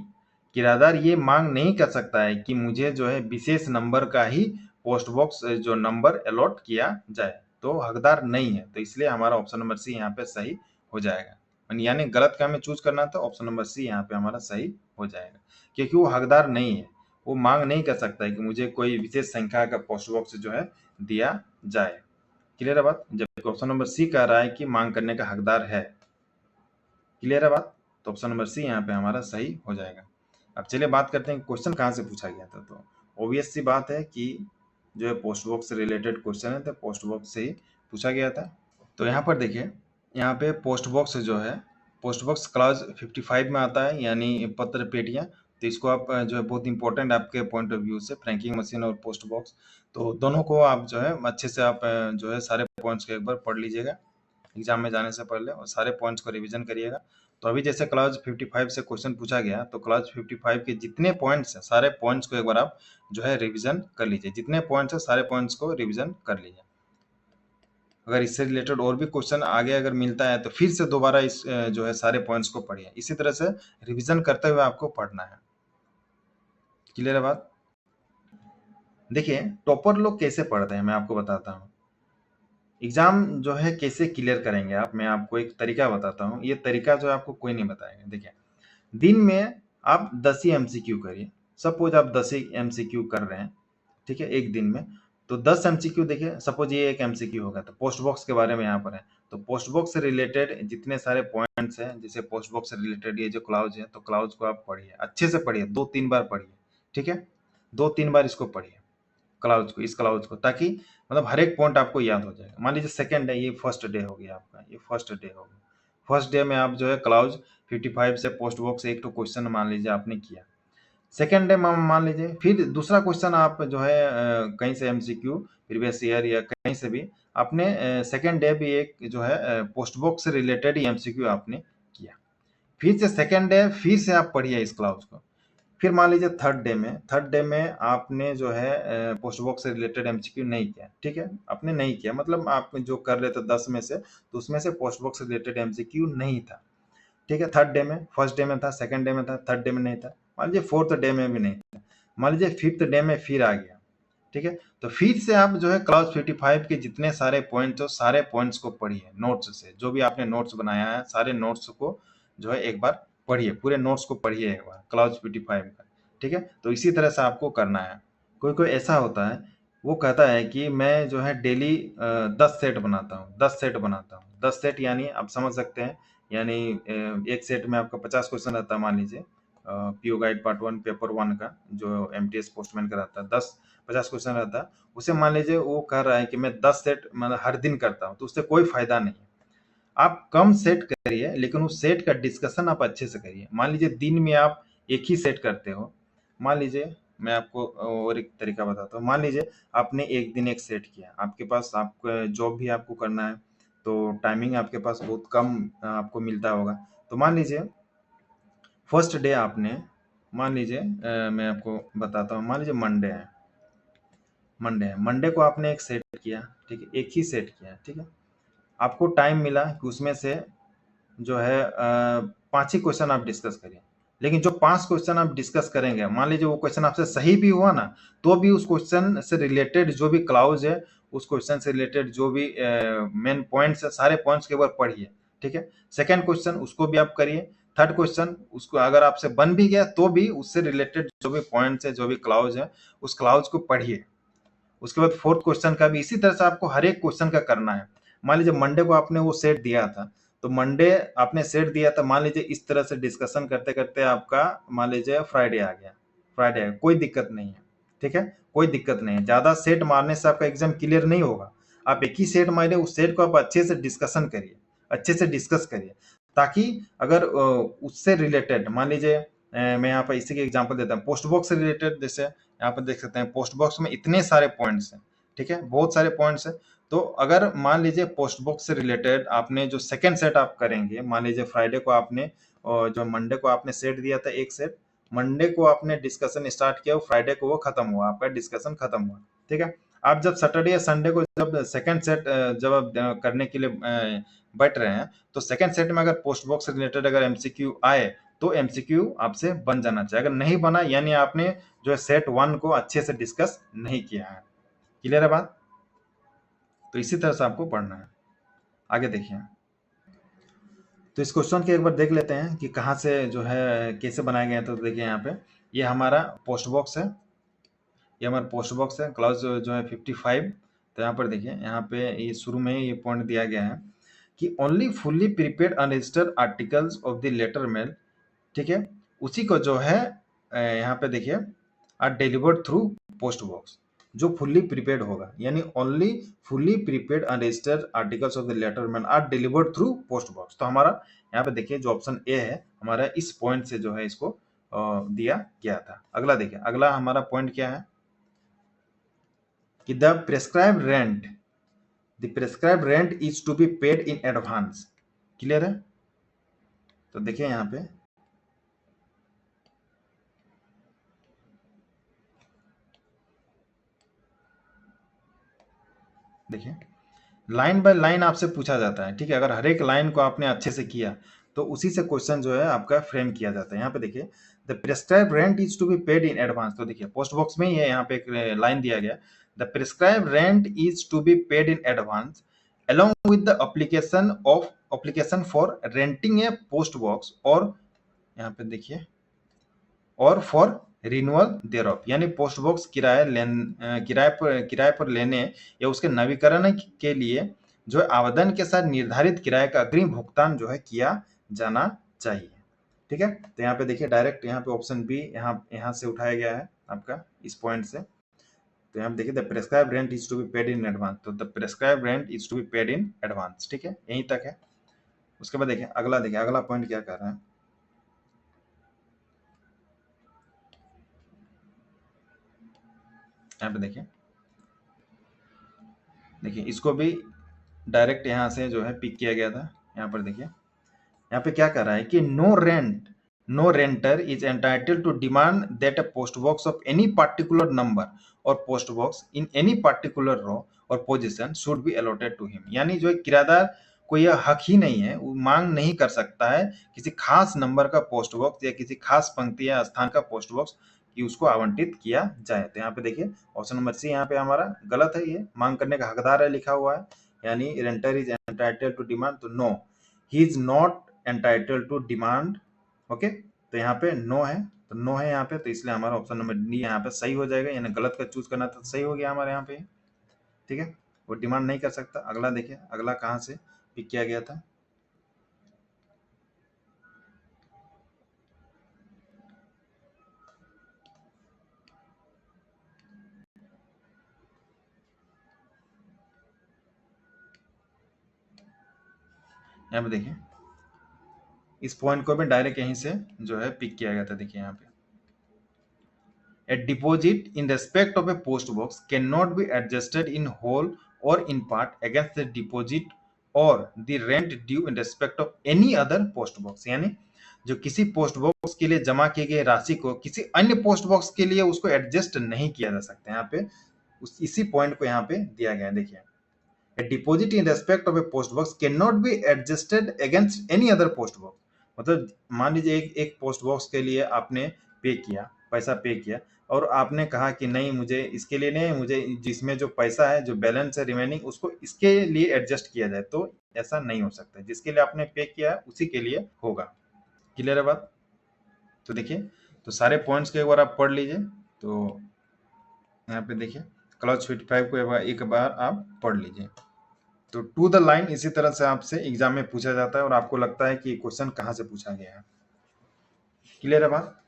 किराएदार ये मांग नहीं कर सकता है कि मुझे जो है विशेष नंबर का ही पोस्ट बॉक्स जो नंबर अलॉट किया जाए, तो हकदार नहीं है। तो इसलिए हमारा ऑप्शन नंबर सी यहाँ पे सही हो जाएगा। यानी गलत का हमें चूज करना था, ऑप्शन नंबर सी यहाँ पे हमारा सही हो जाएगा, क्योंकि वो हकदार नहीं है, वो मांग नहीं कर सकता है कि मुझे कोई विशेष संख्या का पोस्ट बॉक्स जो है दिया जाए। क्लियर है बात। जबकि ऑप्शन नंबर सी कह रहा है कि मांग करने का हकदार है। क्लियर है बात। तो ऑप्शन नंबर सी यहाँ पे हमारा सही हो जाएगा। अब चलिए बात करते हैं क्वेश्चन कहाँ से पूछा गया था। तो ऑब्वियस सी बात है कि जो है पोस्ट बॉक्स से रिलेटेड क्वेश्चन है, तो पोस्ट बॉक्स से ही पूछा गया था। तो यहाँ पर देखिए, यहाँ पे पोस्ट बॉक्स जो है, पोस्ट बॉक्स क्लॉज 55 में आता है, यानी पत्र पेटियाँ। तो इसको आप जो है बहुत इंपॉर्टेंट आपके पॉइंट ऑफ व्यू से, फ्रैंकिंग मशीन और पोस्ट बॉक्स, तो दोनों को आप जो है अच्छे से आप जो है सारे पॉइंट्स को एक बार पढ़ लीजिएगा एग्जाम में जाने से पहले, और सारे पॉइंट्स को रिवीजन करिएगा। तो अभी जैसे क्लॉज 55 से क्वेश्चन पूछा गया, तो क्लॉज 55 के जितने पॉइंट्स हैं सारे पॉइंट्स को एक बार आप जो है रिवीजन कर लीजिए। जितने पॉइंट्स हैं सारे पॉइंट्स को रिवीजन कर लीजिए। अगर इससे रिलेटेड और भी क्वेश्चन आगे अगर मिलता है तो फिर से दोबारा इस जो है सारे पॉइंट्स को पढ़िए। इसी तरह से रिवीजन करते हुए आपको पढ़ना है। क्लियर है बात। देखिए, टॉपर लोग कैसे पढ़ते हैं मैं आपको बताता हूँ। एग्जाम जो है कैसे क्लियर करेंगे आप, मैं आपको एक तरीका बताता हूँ। ये तरीका जो है आपको कोई नहीं बताएगा। देखिए, दिन में आप 10 ही एमसीक्यू करिए। सपोज आप 10 ही एमसीक्यू कर रहे हैं, ठीक है, एक दिन में। तो 10 एमसीक्यू देखिए, सपोज ये एक एमसीक्यू होगा, तो पोस्ट बॉक्स के बारे में यहाँ पर है। तो पोस्ट बॉक्स से रिलेटेड जितने सारे पॉइंट्स हैं, जैसे पोस्ट बॉक्स से रिलेटेड ये जो क्लाउज है, तो क्लाउज को आप पढ़िए, अच्छे से पढ़िए, 2-3 बार पढ़िए, ठीक है, 2-3 बार इसको पढ़िए क्लाउज को, इस क्लाउज को, ताकि मतलब हर एक पॉइंट आपको याद हो जाएगा। मान लीजिए सेकंड है, ये फर्स्ट डे हो गया आपका, ये फर्स्ट डे हो गया। फर्स्ट डे में आप जो है क्लाउज 55 से पोस्ट बॉक्स एक तो क्वेश्चन मान लीजिए आपने किया। सेकंड डे मान लीजिए फिर दूसरा क्वेश्चन आप जो है कहीं से एमसीक्यू प्रीवियस ईयर या कहीं से भी आपने सेकंड डे भी एक जो है पोस्ट बॉक्स से रिलेटेड ही एमसीक्यू आपने किया। फिर से सेकंड डे फिर से आप पढ़िए इस क्लाउज को। फिर मान लीजिए थर्ड डे में आपने जो है पोस्ट बॉक्स से रिलेटेड एमसीक्यू नहीं किया, ठीक है, आपने नहीं किया, मतलब आप जो कर रहे थे 10 में से, तो उसमें से पोस्ट बॉक्स से रिलेटेड एमसीक्यू नहीं था, ठीक है। थर्ड डे में, फर्स्ट डे में था, सेकंड डे में था, थर्ड डे में नहीं था, मान लीजिए फोर्थ डे में भी नहीं था, मान लीजिए फिफ्थ डे में फिर आ गया, ठीक है। तो फिर से आप जो है क्लास 55 के जितने सारे पॉइंट्स हो सारे पॉइंट्स को पढ़िए नोट्स से, जो भी आपने नोट्स बनाया है सारे नोट्स को जो है एक बार पढ़िए, पूरे नोट्स को पढ़िए एक बार क्लास 55 का, ठीक है। तो इसी तरह से आपको करना है। कोई कोई ऐसा होता है वो कहता है कि मैं जो है डेली 10 सेट बनाता हूँ, 10 सेट बनाता हूँ। 10 सेट यानी आप समझ सकते हैं, यानी एक सेट में आपका 50 क्वेश्चन रहता है, मान लीजिए पीओ गाइड पार्ट 1 पेपर 1 का जो एमटीएस पोस्टमैन का रहता है, 50 क्वेश्चन रहता है। उसे मान लीजिए वो कह रहा है कि मैं 10 सेट मतलब हर दिन करता हूँ, तो उससे कोई फायदा नहीं है। आप कम सेट करिए, लेकिन उस सेट का डिस्कशन आप अच्छे से करिए। मान लीजिए दिन में आप एक ही सेट करते हो, मान लीजिए मैं आपको और एक तरीका बताता हूँ। मान लीजिए आपने एक दिन एक सेट किया, आपके पास आपका जॉब भी आपको करना है, तो टाइमिंग आपके पास बहुत कम आपको मिलता होगा। तो मान लीजिए फर्स्ट डे आपने, मान लीजिए मैं आपको बताता हूँ, मान लीजिए मंडे को आपने एक सेट किया, ठीक है, एक ही सेट किया, ठीक है। आपको टाइम मिला कि उसमें से जो है 5 ही क्वेश्चन आप डिस्कस करिए। लेकिन जो 5 क्वेश्चन आप डिस्कस करेंगे, मान लीजिए वो क्वेश्चन आपसे सही भी हुआ ना, तो भी उस क्वेश्चन से रिलेटेड जो भी क्लाउज है, उस क्वेश्चन से रिलेटेड जो भी मेन पॉइंट्स है, सारे पॉइंट्स के ऊपर पढ़िए, ठीक है। सेकंड क्वेश्चन उसको भी आप करिए। थर्ड क्वेश्चन उसको अगर आपसे बन भी गया तो भी उससे रिलेटेड जो भी पॉइंट्स है, जो भी क्लाउज है, उस क्लाउज को पढ़िए। उसके बाद फोर्थ क्वेश्चन का भी इसी तरह से आपको हर एक क्वेश्चन का करना है। मान लीजिए मंडे को आपने वो सेट दिया था, तो मंडे आपने सेट दिया था, मान लीजिए इस तरह से डिस्कशन करते करते आपका मान लीजिए फ्राइडे आ गया, कोई दिक्कत नहीं है, ठीक है, कोई दिक्कत नहीं है। ज्यादा सेट मारने से आपका एग्जाम क्लियर नहीं होगा। आप एक ही सेट मारे, उस सेट को आप अच्छे से डिस्कशन करिए, अच्छे से डिस्कस करिए, ताकि अगर उससे रिलेटेड मान लीजिए मैं यहाँ पर इसी के एग्जांपल देता हूँ, पोस्ट बॉक्स से रिलेटेड, जैसे यहाँ पर देख सकते हैं पोस्ट बॉक्स में इतने सारे पॉइंट्स हैं, ठीक है, बहुत सारे पॉइंट्स हैं। तो अगर मान लीजिए पोस्ट बॉक्स से रिलेटेड आपने जो सेकंड सेट आप करेंगे, मान लीजिए फ्राइडे को आपने और जो मंडे को आपने सेट दिया था एक सेट, मंडे को आपने डिस्कशन स्टार्ट किया, फ्राइडे को वो खत्म हुआ, आपका डिस्कशन खत्म हुआ, ठीक है। आप जब सैटरडे या संडे को जब सेकंड सेट जब आप करने के लिए बैठ रहे हैं, तो सेकंड सेट में अगर पोस्ट बॉक्स से रिलेटेड अगर एमसीक्यू आए, तो एमसीक्यू आपसे बन जाना चाहिए। अगर नहीं बना यानी आपने जो है सेट 1 को अच्छे से डिस्कस नहीं किया है। क्लियर है बात? तो इसी तरह से आपको पढ़ना है। आगे देखिए, तो इस क्वेश्चन के एक बार देख लेते हैं कि कहाँ से जो है कैसे बनाए गए हैं। तो देखिए यहाँ पे ये हमारा पोस्ट बॉक्स है, ये हमारा पोस्ट बॉक्स है, क्लाउज जो है 55। तो यहाँ पर देखिए, यहाँ पे ये शुरू में ही ये पॉइंट दिया गया है कि only fully prepaid unregistered articles of the letter mail, ठीक है, उसी को जो है यहाँ पे देखिए are delivered through post box, जो फुल्ली प्रीपेड होगा, यानी only fully prepaid unregistered articles of the letter mail are delivered through post box. तो हमारा यहाँ पे देखिए जो ऑप्शन ए है हमारा, इस पॉइंट से जो है इसको दिया गया था। अगला देखिए, अगला हमारा पॉइंट क्या है कि the prescribed rent is to be paid in advance. Clear है? तो देखिए यहाँ पे देखिए लाइन बाय लाइन आपसे पूछा जाता है, ठीक है। अगर हर एक लाइन को आपने अच्छे से किया तो उसी से क्वेश्चन जो है आपका फ्रेम किया जाता है। यहाँ पे देखिए the prescribed rent is to be paid in advance. तो देखिए पोस्ट बॉक्स में ही है, यहाँ पे एक लाइन दिया गया, the prescribed rent is to be paid in advance along with the application for renting a post box, और यहाँ पे देखिए और फॉर रिन्यूअल देयरऑफ, यानी पोस्ट बॉक्स किराए पर लेने या उसके नवीकरण के लिए जो है आवेदन के साथ निर्धारित किराए का अग्रिम भुगतान जो है किया जाना चाहिए, ठीक है। तो यहाँ पे देखिए डायरेक्ट यहाँ पे ऑप्शन बी यहाँ से उठाया गया है आपका इस पॉइंट से। तो यहाँ पे देखिए the prescribe rent is to be paid in advance, तो the prescribe rent is to be paid in advance, ठीक है, यहीं तक है। उसके बाद देखिए अगला पॉइंट क्या कर रहे हैं, यहाँ पे देखिए इसको भी डायरेक्ट यहाँ से जो है पिक किया गया था। यहाँ पर देखिए यहाँ पे क्या कर रहा है कि no renter is entitled to demand that a post box of any particular number और post box in any particular row और position should be allotted to him. यानी जो है किराएदार को यह हक ही नहीं है, वो मांग नहीं कर सकता है किसी खास नंबर का पोस्ट बॉक्स या किसी खास पंक्ति या स्थान का पोस्ट बॉक्स कि उसको आवंटित किया जाए। तो यहाँ पे देखिए ऑप्शन नंबर सी यहाँ पे हमारा गलत है, ये मांग करने का हकदार है लिखा हुआ है, यानी renter is entitled to demand, तो no he is not entitled to demand. Okay, तो यहाँ पे नो है, तो नो है यहाँ पे, तो इसलिए हमारा ऑप्शन नंबर डी यहाँ पे सही हो जाएगा, यानी गलत का चूज करना तो सही हो गया हमारे यहाँ पे। ठीक है, वो डिमांड नहीं कर सकता। अगला देखिए, अगला कहाँ से पिक किया गया था। यहाँ पे देखिए, इस पॉइंट को भी डायरेक्ट यहीं से जो है पिक किया गया था। देखिए यहाँ पे, A deposit in respect of a post box cannot be adjusted in whole or in part against the deposit or the rent due in respect of any other post box। यानी जो किसी post box के लिए जमा किए गए राशि को किसी अन्य पोस्ट बॉक्स के लिए उसको एडजस्ट नहीं किया जा सकता। यहाँ पे इसी पॉइंट को यहाँ पे दिया गया है। देखिए, A deposit in respect of a post box cannot be adjusted against any other post box। मतलब मान लीजिए एक पोस्ट बॉक्स के लिए आपने पे किया, पैसा पे किया, और आपने कहा कि नहीं, मुझे इसके लिए नहीं, मुझे जिसमें जो पैसा है, जो बैलेंस है रिमेनिंग, उसको इसके लिए एडजस्ट किया जाए, तो ऐसा नहीं हो सकता। जिसके लिए आपने पे किया उसी के लिए होगा। क्लियर है बात? तो देखिए, तो सारे पॉइंट्स को एक बार आप पढ़ लीजिए। तो यहाँ पे देखिए, क्लॉज 55 को एक बार आप पढ़ लीजिए। तो टू द लाइन इसी तरह से आपसे एग्जाम में पूछा जाता है और आपको लगता है कि क्वेश्चन कहाँ से पूछा गया है। क्लियर है बात?